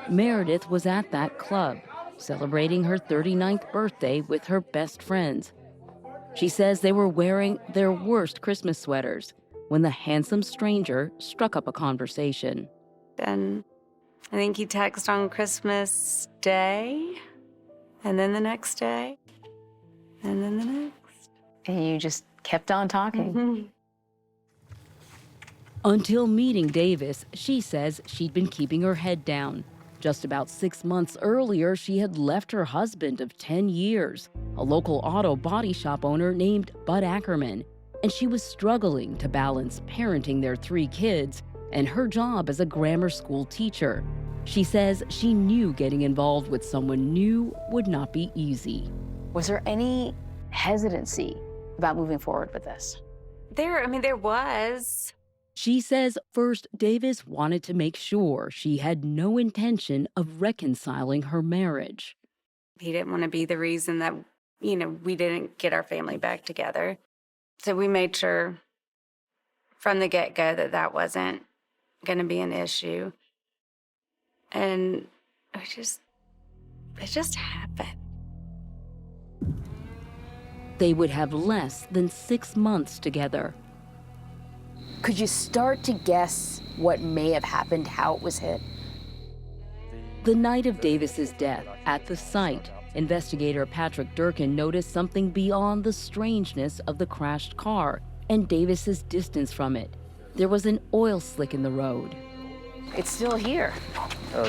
Meredith was at that club, celebrating her 39th birthday with her best friends. She says they were wearing their worst Christmas sweaters when the handsome stranger struck up a conversation. And I think he texted on Christmas Day, and then the next day, and then the next. And you just kept on talking. Mm-hmm. Until meeting Davis, she says she'd been keeping her head down. Just about 6 months earlier, she had left her husband of 10 years, a local auto body shop owner named Bud Ackerman, and she was struggling to balance parenting their 3 kids and her job as a grammar school teacher. She says she knew getting involved with someone new would not be easy. Was there any hesitancy about moving forward with this? There was. She says first Davis wanted to make sure she had no intention of reconciling her marriage. He didn't want to be the reason that, we didn't get our family back together. So we made sure from the get-go that wasn't going to be an issue. And it just happened. They would have less than 6 months together. Could you start to guess what may have happened, how it was hit? The night of Davis's death, at the site, investigator Patrick Durkin noticed something beyond the strangeness of the crashed car and Davis's distance from it. There was an oil slick in the road. It's still here.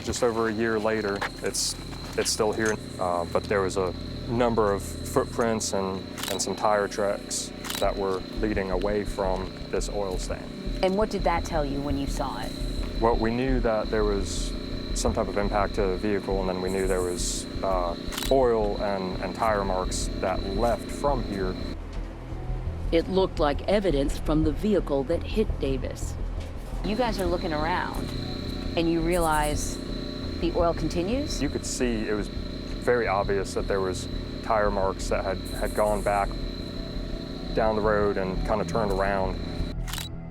Just over a year later, it's still here, but there was a number of footprints and some tire tracks that were leading away from this oil stain. And what did that tell you when you saw it? Well, we knew that there was some type of impact to the vehicle, and then we knew there was oil and tire marks that left from here. It looked like evidence from the vehicle that hit Davis. You guys are looking around, and you realize the oil continues? You could see it was very obvious that there was tire marks that had gone back down the road and kind of turned around.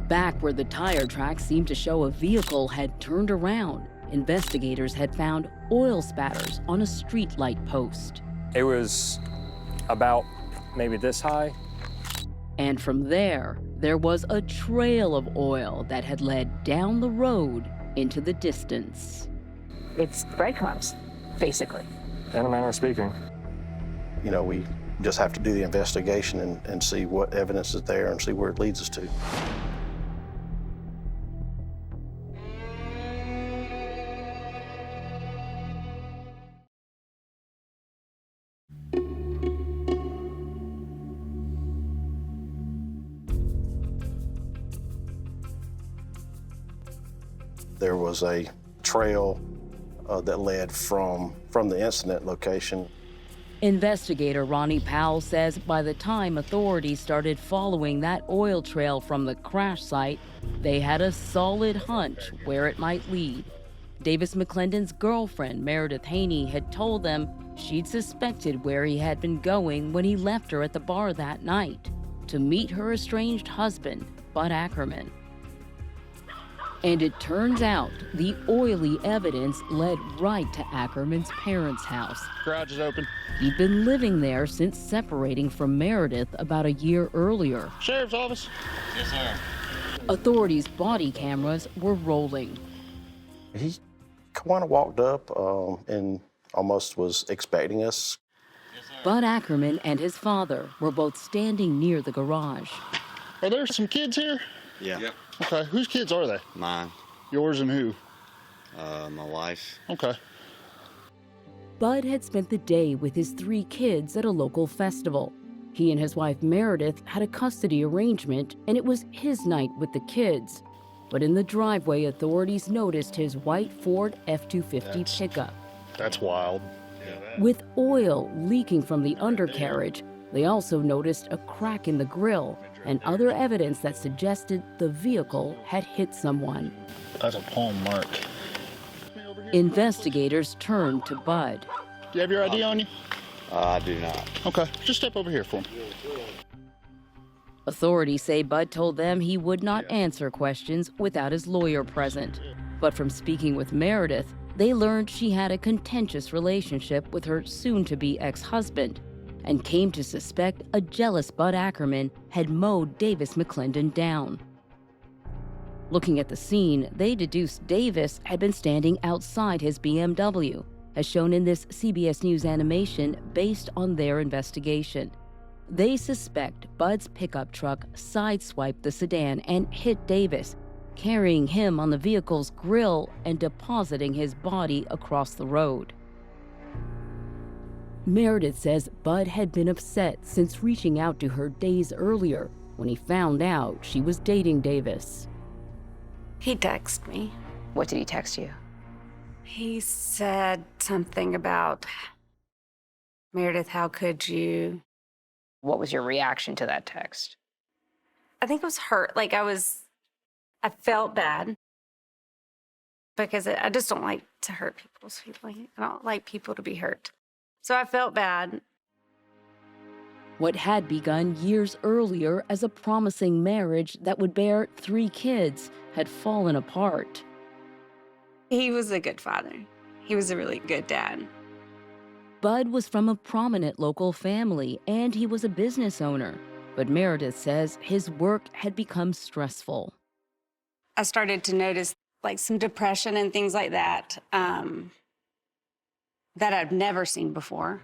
Back where the tire tracks seemed to show a vehicle had turned around, investigators had found oil spatters on a streetlight post. It was about maybe this high. And from there was a trail of oil that had led down the road into the distance. It's breadcrumbs, basically. In a manner of speaking. We just have to do the investigation and see what evidence is there and see where it leads us to. There was a trail that led from the incident location Investigator Ronnie Powell says by the time authorities started following that oil trail from the crash site, they had a solid hunch where it might lead. Davis McClendon's girlfriend, Meredith Haney, had told them she'd suspected where he had been going when he left her at the bar that night, to meet her estranged husband, Bud Ackerman. And it turns out the oily evidence led right to Ackerman's parents' house. Garage is open. He'd been living there since separating from Meredith about a year earlier. Sheriff's office. Yes, sir. Authorities' body cameras were rolling. He kind of walked up and almost was expecting us. Bud Ackerman and his father were both standing near the garage. Are there some kids here? Yeah. Yep. Okay, whose kids are they? Mine. Yours and who? My wife. Okay. Bud had spent the day with his 3 kids at a local festival. He and his wife Meredith had a custody arrangement, and it was his night with the kids. But in the driveway, authorities noticed his white Ford F-250 pickup. That's wild. With oil leaking from the undercarriage, they also noticed a crack in the grill and other evidence that suggested the vehicle had hit someone. That's a palm mark. Investigators turned to Bud. Do you have your ID on you? I do not. Okay, just step over here for me. Authorities say Bud told them he would not answer questions without his lawyer present. But from speaking with Meredith, they learned she had a contentious relationship with her soon-to-be ex-husband and came to suspect a jealous Bud Ackerman had mowed Davis McClendon down. Looking at the scene, they deduced Davis had been standing outside his BMW, as shown in this CBS News animation based on their investigation. They suspect Bud's pickup truck sideswiped the sedan and hit Davis, carrying him on the vehicle's grill and depositing his body across the road. Meredith says Bud had been upset since reaching out to her days earlier when he found out she was dating Davis. He texted me. What did he text you? He said something about, Meredith, how could you? What was your reaction to that text? I think it was hurt. Like I felt bad because I just don't like to hurt people's feelings. I don't like people to be hurt. So I felt bad. What had begun years earlier as a promising marriage that would bear 3 kids had fallen apart. He was a good father. He was a really good dad. Bud was from a prominent local family and he was a business owner, but Meredith says his work had become stressful. I started to notice like some depression and things like that that I've never seen before.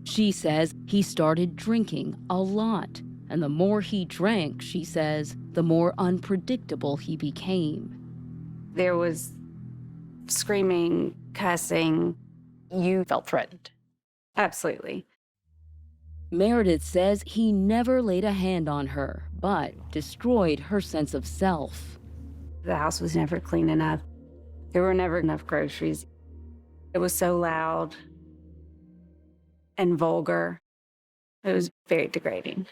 She says he started drinking a lot, and the more he drank, she says, the more unpredictable he became. There was screaming, cussing. You felt threatened? Absolutely. Meredith says he never laid a hand on her, but destroyed her sense of self. The house was never clean enough. There were never enough groceries. It was so loud and vulgar. It was very degrading.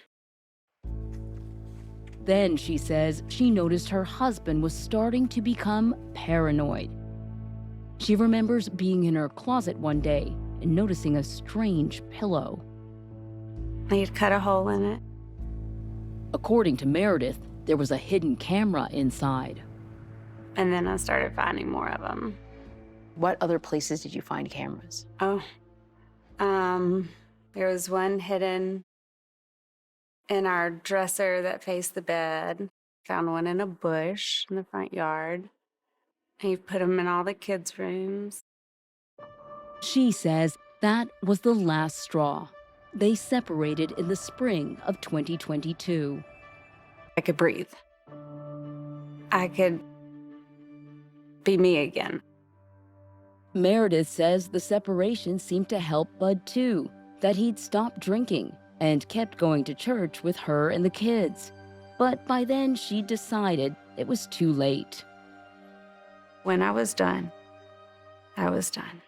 Then, she says, she noticed her husband was starting to become paranoid. She remembers being in her closet one day and noticing a strange pillow. He had cut a hole in it. According to Meredith, there was a hidden camera inside. And then I started finding more of them. What other places did you find cameras? There was one hidden in our dresser that faced the bed. Found one in a bush in the front yard. He put them in all the kids' rooms. She says that was the last straw. They separated in the spring of 2022. I could breathe. I could be me again. Meredith says the separation seemed to help Bud too, that he'd stopped drinking and kept going to church with her and the kids. But by then she decided it was too late. When I was done, I was done.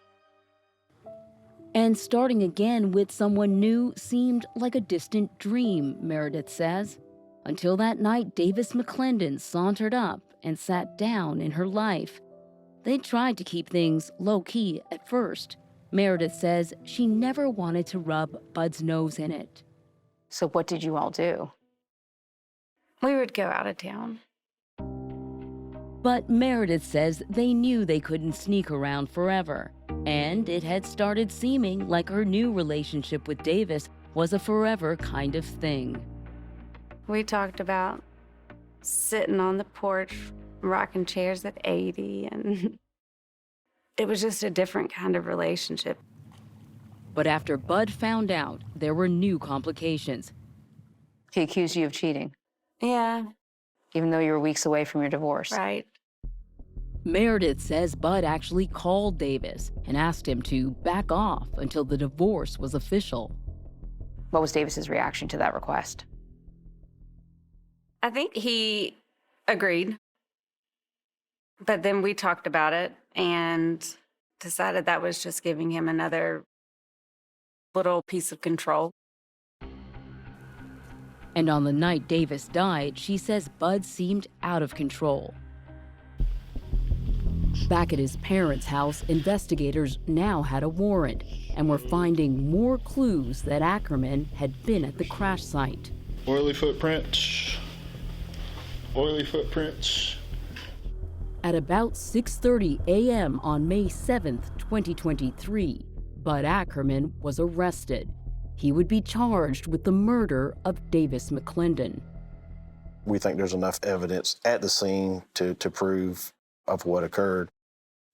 And starting again with someone new seemed like a distant dream, Meredith says, until that night Davis McClendon sauntered up and sat down in her life. They tried to keep things low-key at first. Meredith says she never wanted to rub Bud's nose in it. So what did you all do? We would go out of town. But Meredith says they knew they couldn't sneak around forever, and it had started seeming like her new relationship with Davis was a forever kind of thing. We talked about sitting on the porch, rocking chairs at 80, and it was just a different kind of relationship. But after Bud found out, there were new complications. He accused you of cheating, Yeah, even though you were weeks away from your divorce. right. Meredith says Bud actually called Davis and asked him to back off until the divorce was official. What was Davis's reaction to that request? I think he agreed. But then we talked about it and decided that was just giving him another little piece of control. And on the night Davis died, she says Bud seemed out of control. Back at his parents' house, investigators now had a warrant and were finding more clues that Ackerman had been at the crash site. Oily footprints. Oily footprints. At about 6:30 a.m. on May 7th, 2023, Bud Ackerman was arrested. He would be charged with the murder of Davis McClendon. We think there's enough evidence at the scene to prove of what occurred.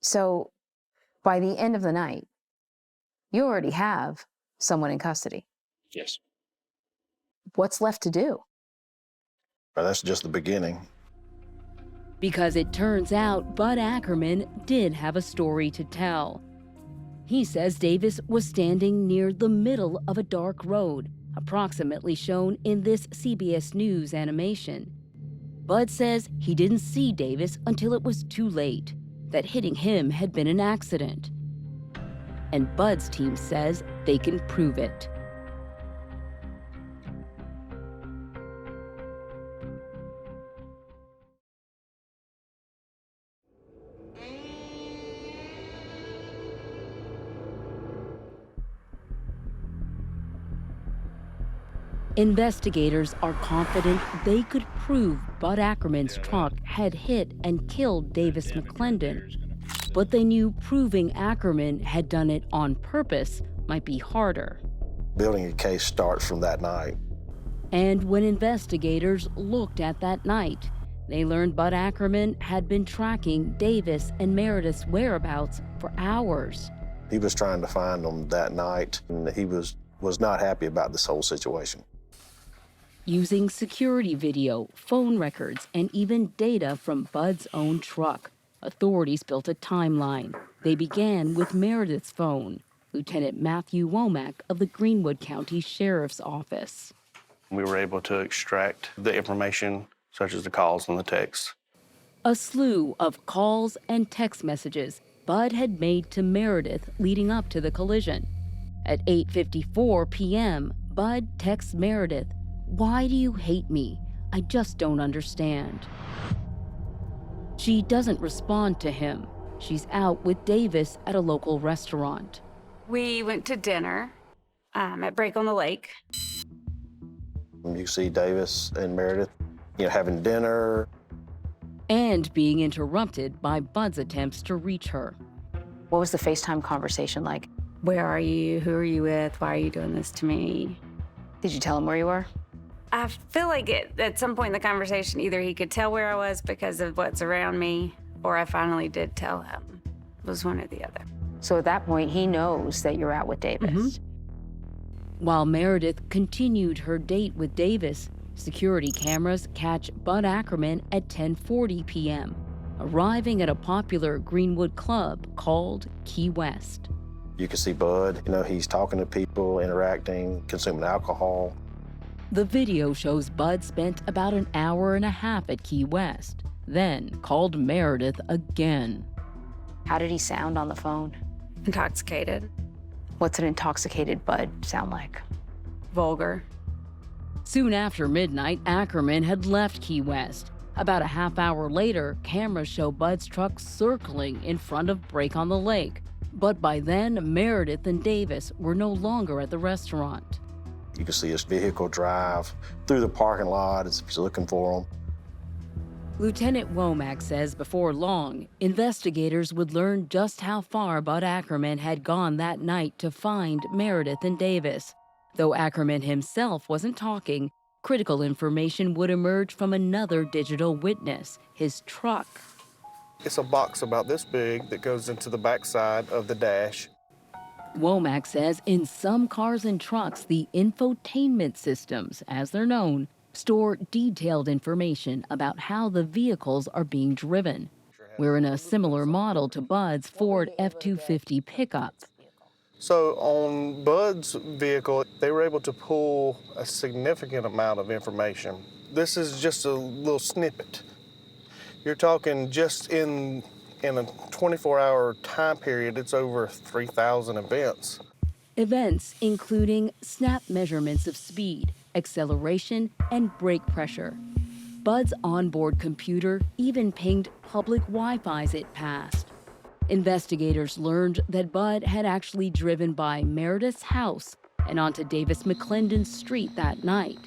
So by the end of the night, you already have someone in custody. Yes. What's left to do? But that's just the beginning. Because it turns out Bud Ackerman did have a story to tell. He says Davis was standing near the middle of a dark road, approximately shown in this CBS News animation. Bud says he didn't see Davis until it was too late, that hitting him had been an accident. And Bud's team says they can prove it. Investigators are confident they could prove Bud Ackerman's truck had hit and killed Davis McClendon, but they knew proving Ackerman had done it on purpose might be harder. Building a case starts from that night. And when investigators looked at that night, they learned Bud Ackerman had been tracking Davis and Meredith's whereabouts for hours. He was trying to find them that night, and he was not happy about this whole situation. Using security video, phone records, and even data from Bud's own truck, authorities built a timeline. They began with Meredith's phone, Lieutenant Matthew Womack of the Greenwood County Sheriff's Office. We were able to extract the information, such as the calls and the texts. A slew of calls and text messages Bud had made to Meredith leading up to the collision. At 8:54 p.m., Bud texts Meredith, "Why do you hate me? I just don't understand." She doesn't respond to him. She's out with Davis at a local restaurant. We went to dinner at Break on the Lake. You see Davis and Meredith, having dinner. And being interrupted by Bud's attempts to reach her. What was the FaceTime conversation like? Where are you? Who are you with? Why are you doing this to me? Did you tell him where you were? I feel like at some point in the conversation, either he could tell where I was because of what's around me, or I finally did tell him. It was one or the other. So at that point, he knows that you're out with Davis. Mm-hmm. While Meredith continued her date with Davis, security cameras catch Bud Ackerman at 10:40 p.m., arriving at a popular Greenwood club called Key West. You can see Bud, he's talking to people, interacting, consuming alcohol. The video shows Bud spent about an hour and a half at Key West, then called Meredith again. How did he sound on the phone? Intoxicated. What's an intoxicated Bud sound like? Vulgar. Soon after midnight, Ackerman had left Key West. About a half hour later, cameras show Bud's truck circling in front of Break on the Lake. But by then, Meredith and Davis were no longer at the restaurant. You can see his vehicle drive through the parking lot as if he's looking for him. Lieutenant Womack says before long, investigators would learn just how far Bud Ackerman had gone that night to find Meredith and Davis. Though Ackerman himself wasn't talking, critical information would emerge from another digital witness, his truck. It's a box about this big that goes into the backside of the dash. Womack says in some cars and trucks, the infotainment systems, as they're known, store detailed information about how the vehicles are being driven. We're in a similar model to Bud's Ford F-250 pickup. So on Bud's vehicle, they were able to pull a significant amount of information. This is just a little snippet. You're talking just in a 24-hour time period, it's over 3,000 events. Events including snap measurements of speed, acceleration, and brake pressure. Bud's onboard computer even pinged public Wi-Fi's it passed. Investigators learned that Bud had actually driven by Meredith's house and onto Davis McClendon Street that night.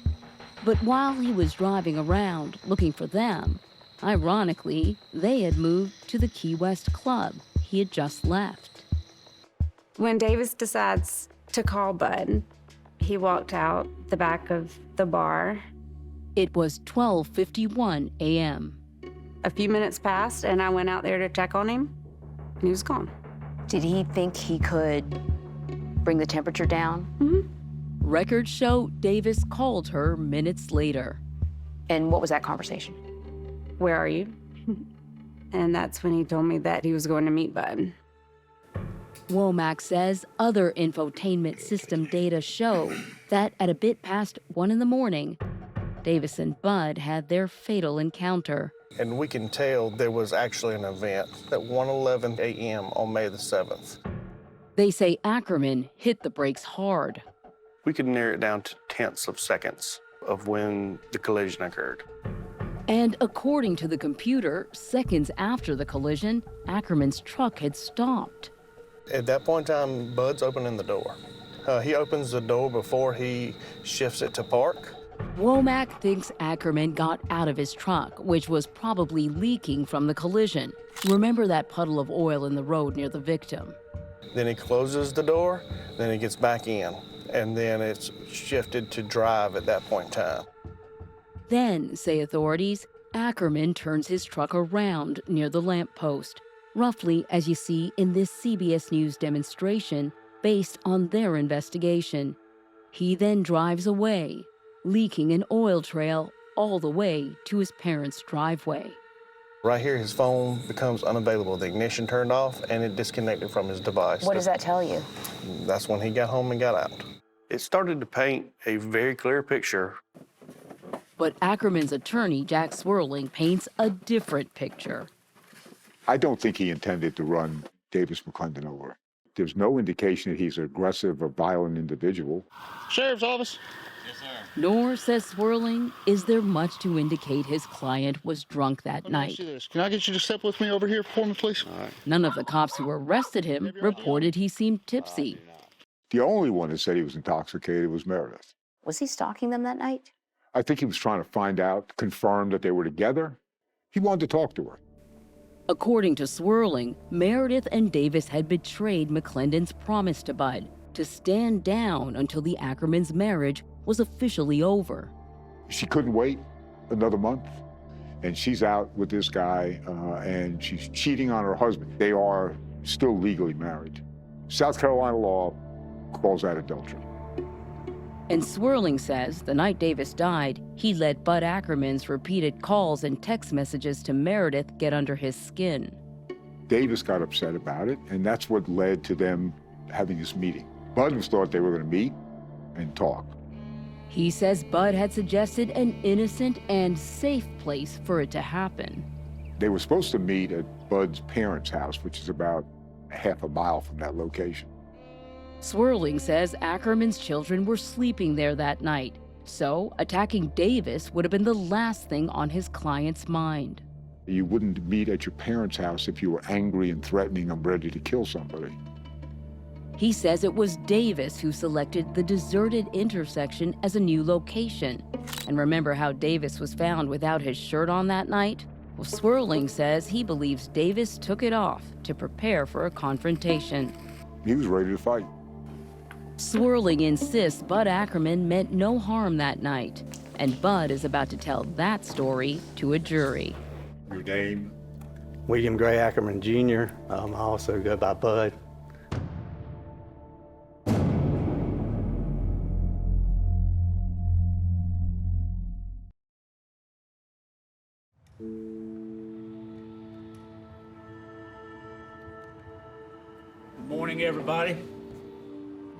But while he was driving around looking for them, ironically, they had moved to the Key West club he had just left. When Davis decides to call Bud, he walked out the back of the bar. It was 12:51 a.m. A few minutes passed, and I went out there to check on him, and he was gone. Did he think he could bring the temperature down? Mm-hmm. Records show Davis called her minutes later. And what was that conversation? Where are you? And that's when he told me that he was going to meet Bud. Womack says other infotainment system data show that at a bit past 1 in the morning, Davis and Bud had their fatal encounter. And we can tell there was actually an event at 1:11 a.m. on May the 7th. They say Ackerman hit the brakes hard. We could narrow it down to tenths of seconds of when the collision occurred. And according to the computer, seconds after the collision, Ackerman's truck had stopped. At that point in time, Bud's opening the door. He opens the door before he shifts it to park. Womack thinks Ackerman got out of his truck, which was probably leaking from the collision. Remember that puddle of oil in the road near the victim? Then he closes the door, then he gets back in, and then it's shifted to drive at that point in time. Then, say authorities, Ackerman turns his truck around near the lamppost, roughly as you see in this CBS News demonstration based on their investigation. He then drives away, leaking an oil trail all the way to his parents' driveway. Right here, his phone becomes unavailable. The ignition turned off, and it disconnected from his device. What does that tell you? That's when he got home and got out. It started to paint a very clear picture. But Ackerman's attorney, Jack Swirling, paints a different picture. I don't think he intended to run Davis McClendon over. There's no indication that he's an aggressive or violent individual. Sheriff's office. Yes, sir. Nor, says Swirling, is there much to indicate his client was drunk that night. Can I get you to step with me over here for me, please? All right. None of the cops who arrested him reported he seemed tipsy. The only one that said he was intoxicated was Meredith. Was he stalking them that night? I think he was trying to find out, confirm that they were together. He wanted to talk to her. According to Swirling, Meredith and Davis had betrayed McClendon's promise to Bud to stand down until the Ackermans' marriage was officially over. She couldn't wait another month, and she's out with this guy, and she's cheating on her husband. They are still legally married. South Carolina law calls that adultery. And Swirling says the night Davis died, he let Bud Ackerman's repeated calls and text messages to Meredith get under his skin. Davis got upset about it, and that's what led to them having this meeting. Bud thought they were going to meet and talk. He says Bud had suggested an innocent and safe place for it to happen. They were supposed to meet at Bud's parents' house, which is about half a mile from that location. Swirling says Ackerman's children were sleeping there that night, so attacking Davis would have been the last thing on his client's mind. You wouldn't meet at your parents' house if you were angry and threatening and ready to kill somebody. He says it was Davis who selected the deserted intersection as a new location. And remember how Davis was found without his shirt on that night? Well, Swirling says he believes Davis took it off to prepare for a confrontation. He was ready to fight. Swirling insists Bud Ackerman meant no harm that night. And Bud is about to tell that story to a jury. Your name? William Gray Ackerman, Jr. I also go by Bud. Good morning, everybody.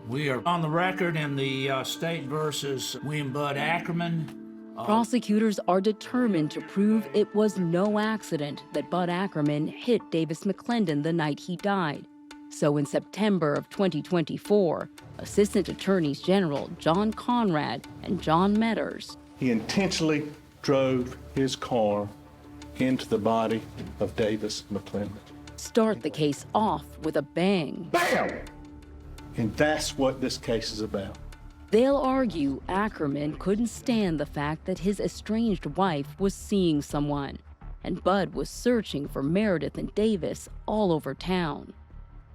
We are on the record in the state versus William Bud Ackerman. Prosecutors are determined to prove it was no accident that Bud Ackerman hit Davis McClendon the night he died. So in September of 2024, Assistant Attorneys General John Conrad and John Metters. He intentionally drove his car into the body of Davis McClendon. Start the case off with a bang. Bam! And that's what this case is about. They'll argue Ackerman couldn't stand the fact that his estranged wife was seeing someone, and Bud was searching for Meredith and Davis all over town.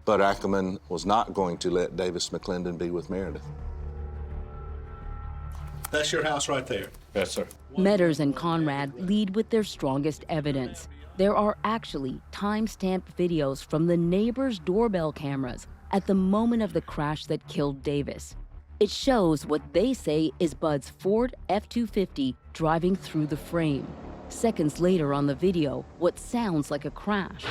Bud Ackerman was not going to let Davis McClendon be with Meredith. That's your house right there. Yes, sir. Metters and Conrad lead with their strongest evidence. There are actually time-stamped videos from the neighbors' doorbell cameras at the moment of the crash that killed Davis. It shows what they say is Bud's Ford F-250 driving through the frame. Seconds later on the video, what sounds like a crash.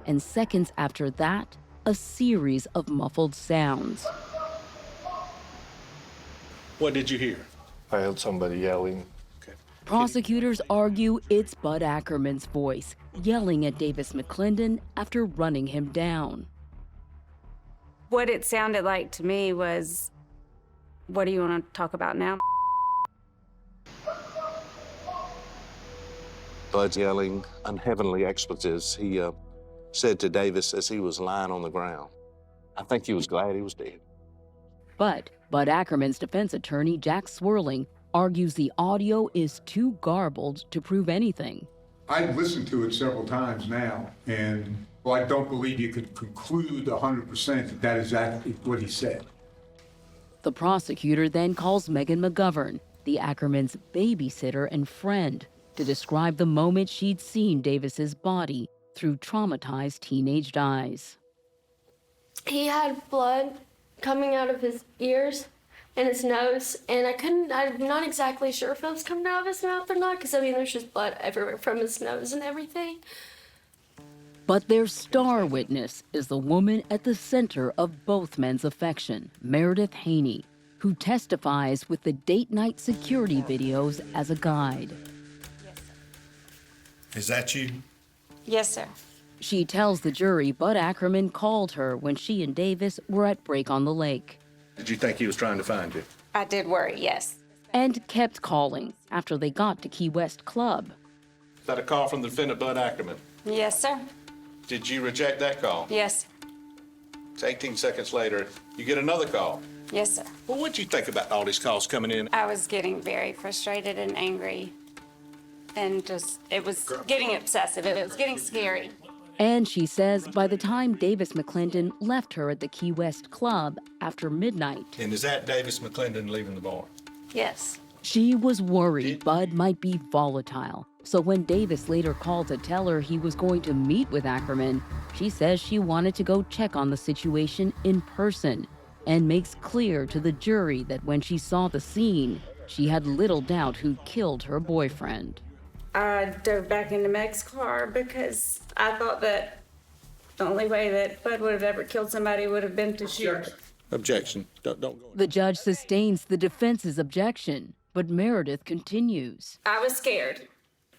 And seconds after that, a series of muffled sounds. What did you hear? I heard somebody yelling. Prosecutors argue it's Bud Ackerman's voice, yelling at Davis McClendon after running him down. What it sounded like to me was, what do you want to talk about now? Bud's yelling unheavenly expletives. He said to Davis as he was lying on the ground. I think he was glad he was dead. But Bud Ackerman's defense attorney, Jack Swirling, argues the audio is too garbled to prove anything. I've listened to it several times now, and I don't believe you could conclude 100% that that is exactly what he said. The prosecutor then calls Megan McGovern, the Ackerman's babysitter and friend, to describe the moment she'd seen Davis's body through traumatized teenaged eyes. He had blood coming out of his ears and his nose, and I'm not exactly sure if it was coming out of his mouth or not, because I mean, there's just blood everywhere from his nose and everything. But their star witness is the woman at the center of both men's affection, Meredith Haney, who testifies with the date night security videos as a guide. Is that you? Yes, sir. She tells the jury Bud Ackerman called her when she and Davis were at break on the lake. Did you think he was trying to find you? I did worry, yes. And kept calling after they got to Key West Club. Is that a call from the defendant, Bud Ackerman? Yes, sir. Did you reject that call? Yes. It's 18 seconds later, you get another call. Yes, sir. Well, what'd you think about all these calls coming in? I was getting very frustrated and angry, and it was getting obsessive. It was getting scary. And she says by the time Davis McClendon left her at the Key West Club after midnight. And is that Davis McClendon leaving the bar? Yes. She was worried Bud might be volatile. So when Davis later called to tell her he was going to meet with Ackerman, she says she wanted to go check on the situation in person, and makes clear to the jury that when she saw the scene, she had little doubt who killed her boyfriend. I dove back into Meg's car because I thought that the only way that Bud would have ever killed somebody would have been to shoot. Objection. Don't go. The judge sustains the defense's objection, but Meredith continues. I was scared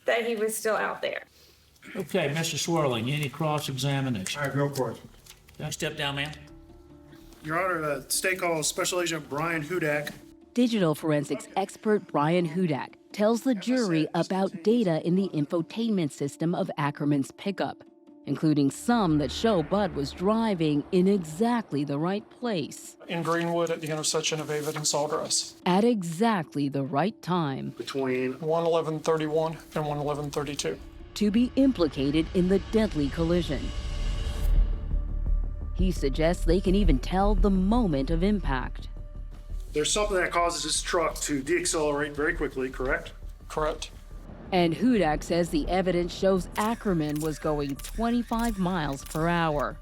that he was still out there. Okay, Mr. Swirling, any cross-examination? I have no questions. Can I step down, ma'am? Your Honor, State calls Special Agent Brian Hudak. Digital forensics expert Brian Hudak tells the jury about data in the infotainment system of Ackerman's pickup, including some that show Bud was driving in exactly the right place. In Greenwood at the intersection of Avid and Sawgrass. At exactly the right time. Between 1:11:31 and 1:11:32. To be implicated in the deadly collision. He suggests they can even tell the moment of impact. There's something that causes this truck to deaccelerate very quickly, correct? Correct. And Hudak says the evidence shows Ackerman was going 25 miles per hour.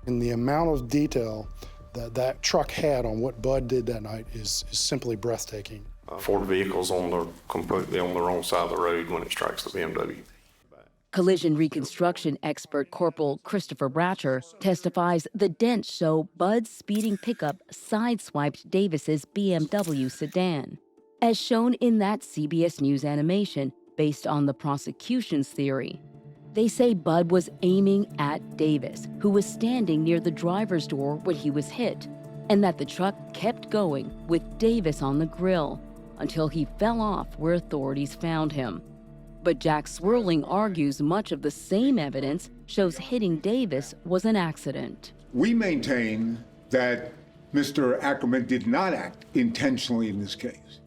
And the amount of detail that that truck had on what Bud did that night is simply breathtaking. Ford vehicle's completely on the wrong side of the road when it strikes the BMW. Collision reconstruction expert Corporal Christopher Bratcher testifies the dents show Bud's speeding pickup sideswiped Davis's BMW sedan, as shown in that CBS News animation based on the prosecution's theory. They say Bud was aiming at Davis, who was standing near the driver's door when he was hit, and that the truck kept going with Davis on the grill until he fell off where authorities found him. But Jack Swirling argues much of the same evidence shows hitting Davis was an accident. We maintain that Mr. Ackerman did not act intentionally in this case.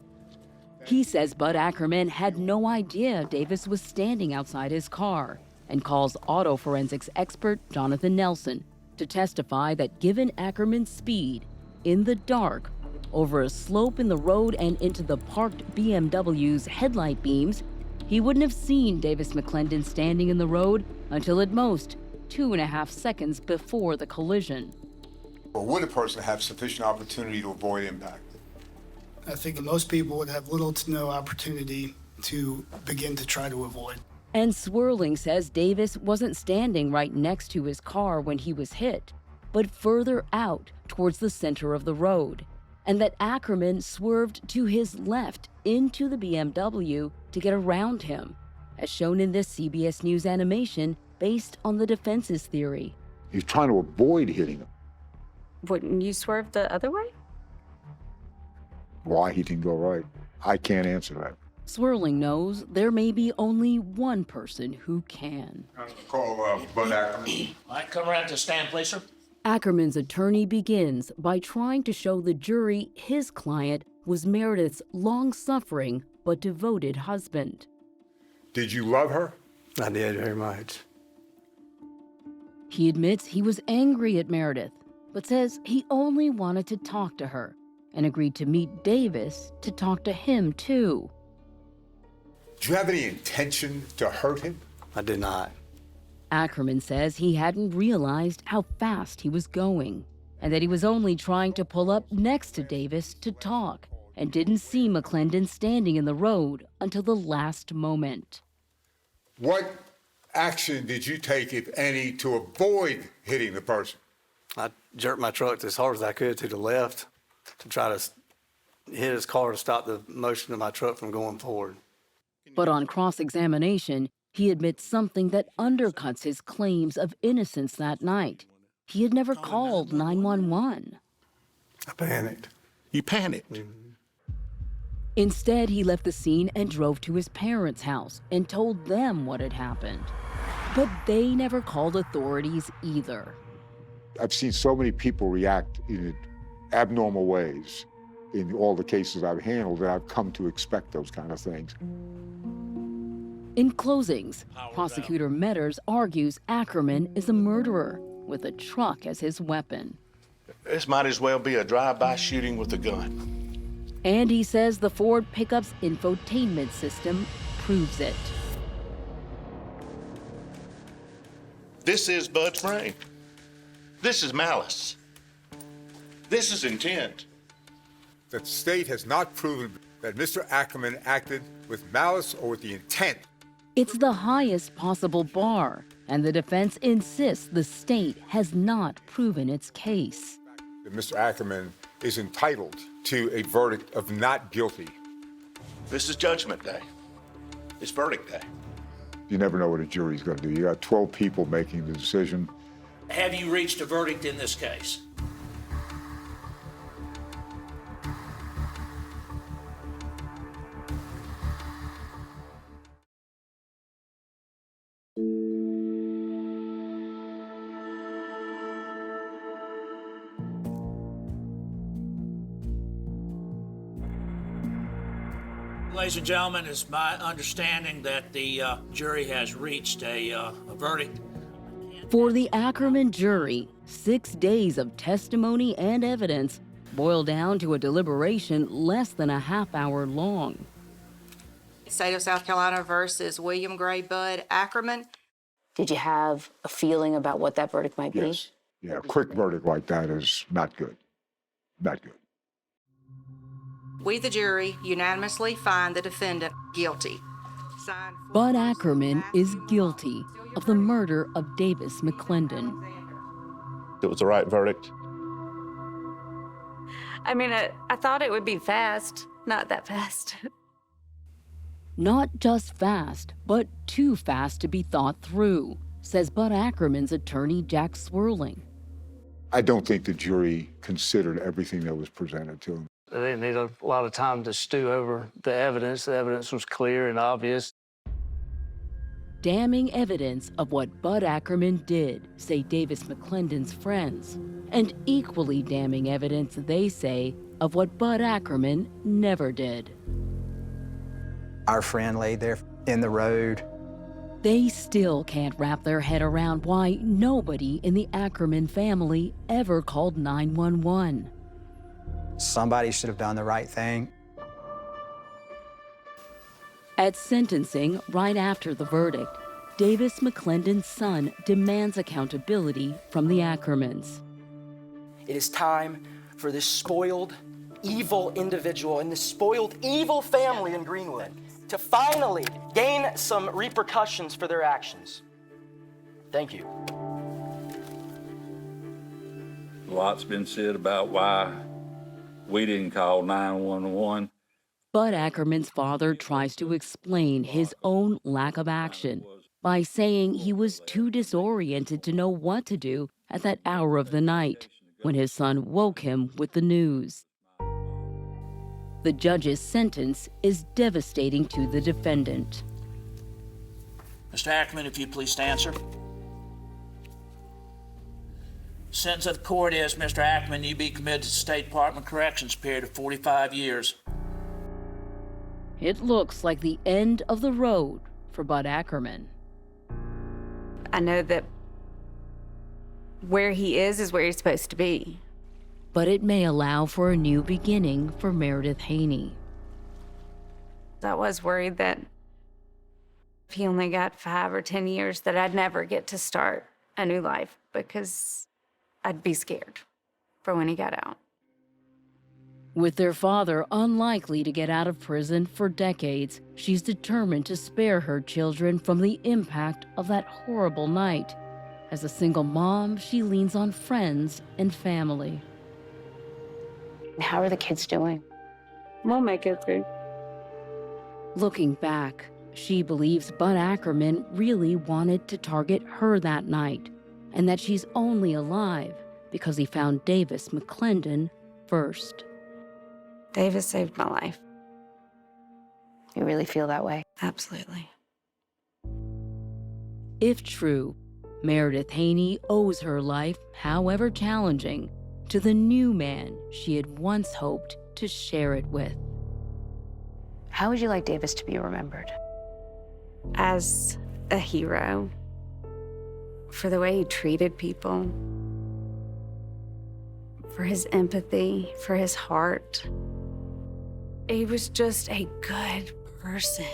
He says Bud Ackerman had no idea Davis was standing outside his car and calls auto forensics expert Jonathan Nelson to testify that given Ackerman's speed in the dark over a slope in the road and into the parked BMW's headlight beams, he wouldn't have seen Davis McClendon standing in the road until at most 2.5 seconds before the collision. Or would a person have sufficient opportunity to avoid impact? I think most people would have little to no opportunity to begin to try to avoid. And Swirling says Davis wasn't standing right next to his car when he was hit, but further out towards the center of the road, and that Ackerman swerved to his left into the BMW to get around him, as shown in this CBS News animation based on the defense's theory. He's trying to avoid hitting him. Wouldn't you swerve the other way? Why he didn't go right, I can't answer that. Swirling knows there may be only one person who can. Call Bud Ackerman. All right, come around to stand, please, sir. Ackerman's attorney begins by trying to show the jury his client was Meredith's long-suffering but devoted husband. Did you love her? I did very much. He admits he was angry at Meredith, but says he only wanted to talk to her and agreed to meet Davis to talk to him too. Did you have any intention to hurt him? I did not. Ackerman says he hadn't realized how fast he was going and that he was only trying to pull up next to Davis to talk and didn't see McClendon standing in the road until the last moment. What action did you take, if any, to avoid hitting the person? I jerked my truck as hard as I could to the left to try to hit his car to stop the motion of my truck from going forward. But on cross-examination, he admits something that undercuts his claims of innocence that night. He had never called 911. I panicked. You panicked? Mm-hmm. Instead, he left the scene and drove to his parents' house and told them what had happened. But they never called authorities either. I've seen so many people react in abnormal ways in all the cases I've handled that I've come to expect those kind of things. In closings, prosecutor Metters argues Ackerman is a murderer with a truck as his weapon. This might as well be a drive-by shooting with a gun. And he says the Ford pickup's infotainment system proves it. This is Bud's brain. This is malice. This is intent. The state has not proven that Mr. Ackerman acted with malice or with the intent. It's the highest possible bar, and the defense insists the state has not proven its case. That Mr. Ackerman is entitled to a verdict of not guilty. This is judgment day. It's verdict day. You never know what a jury's going to do. You got 12 people making the decision. Have you reached a verdict in this case? Ladies and gentlemen, it's my understanding that the jury has reached a verdict. For the Ackerman jury, 6 days of testimony and evidence boiled down to a deliberation less than a half-hour long. State of South Carolina versus William Gray Bud Ackerman. Did you have a feeling about what that verdict might be? Yes. Yeah, a quick verdict like that is not good. Not good. We, the jury, unanimously find the defendant guilty. Bud Ackerman is guilty of the murder of Davis McClendon. It was the right verdict. I mean, I thought it would be fast, not that fast. Not just fast, but too fast to be thought through, says Bud Ackerman's attorney, Jack Swirling. I don't think the jury considered everything that was presented to them. They didn't need a lot of time to stew over the evidence. The evidence was clear and obvious. Damning evidence of what Bud Ackerman did, say Davis McClendon's friends, and equally damning evidence, they say, of what Bud Ackerman never did. Our friend laid there in the road. They still can't wrap their head around why nobody in the Ackerman family ever called 911. Somebody should have done the right thing. At sentencing, right after the verdict, Davis McClendon's son demands accountability from the Ackermans. It is time for this spoiled, evil individual and this spoiled, evil family in Greenwood to finally gain some repercussions for their actions. Thank you. A lot's been said about why we didn't call 911. Bud Ackerman's father tries to explain his own lack of action by saying he was too disoriented to know what to do at that hour of the night when his son woke him with the news. The judge's sentence is devastating to the defendant. Mr. Ackerman, if you please stand, sir. Sentence of the court is, Mr. Ackerman, you be committed to the State Department of Corrections period of 45 years. It looks like the end of the road for Bud Ackerman. I know that where he is where he's supposed to be. But it may allow for a new beginning for Meredith Haney. I was worried that if he only got 5 or 10 years, that I'd never get to start a new life because I'd be scared for when he got out. With their father unlikely to get out of prison for decades, she's determined to spare her children from the impact of that horrible night. As a single mom, she leans on friends and family. How are the kids doing? We'll make it through. Looking back, she believes Bud Ackerman really wanted to target her that night, and that she's only alive because he found Davis McClendon first. Davis saved my life. You really feel that way? Absolutely. If true, Meredith Haney owes her life, however challenging, to the new man she had once hoped to share it with. How would you like Davis to be remembered? As a hero, for the way he treated people, for his empathy, for his heart. He was just a good person.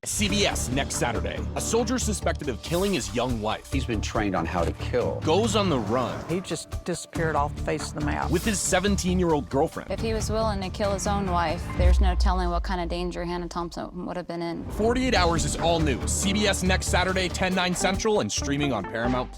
CBS next Saturday. A soldier suspected of killing his young wife. He's been trained on how to kill. Goes on the run. He just disappeared off the face of the map. With his 17-year-old girlfriend. If he was willing to kill his own wife, there's no telling what kind of danger Hannah Thompson would have been in. 48 Hours is all new. CBS next Saturday, 10/9 Central, and streaming on Paramount+.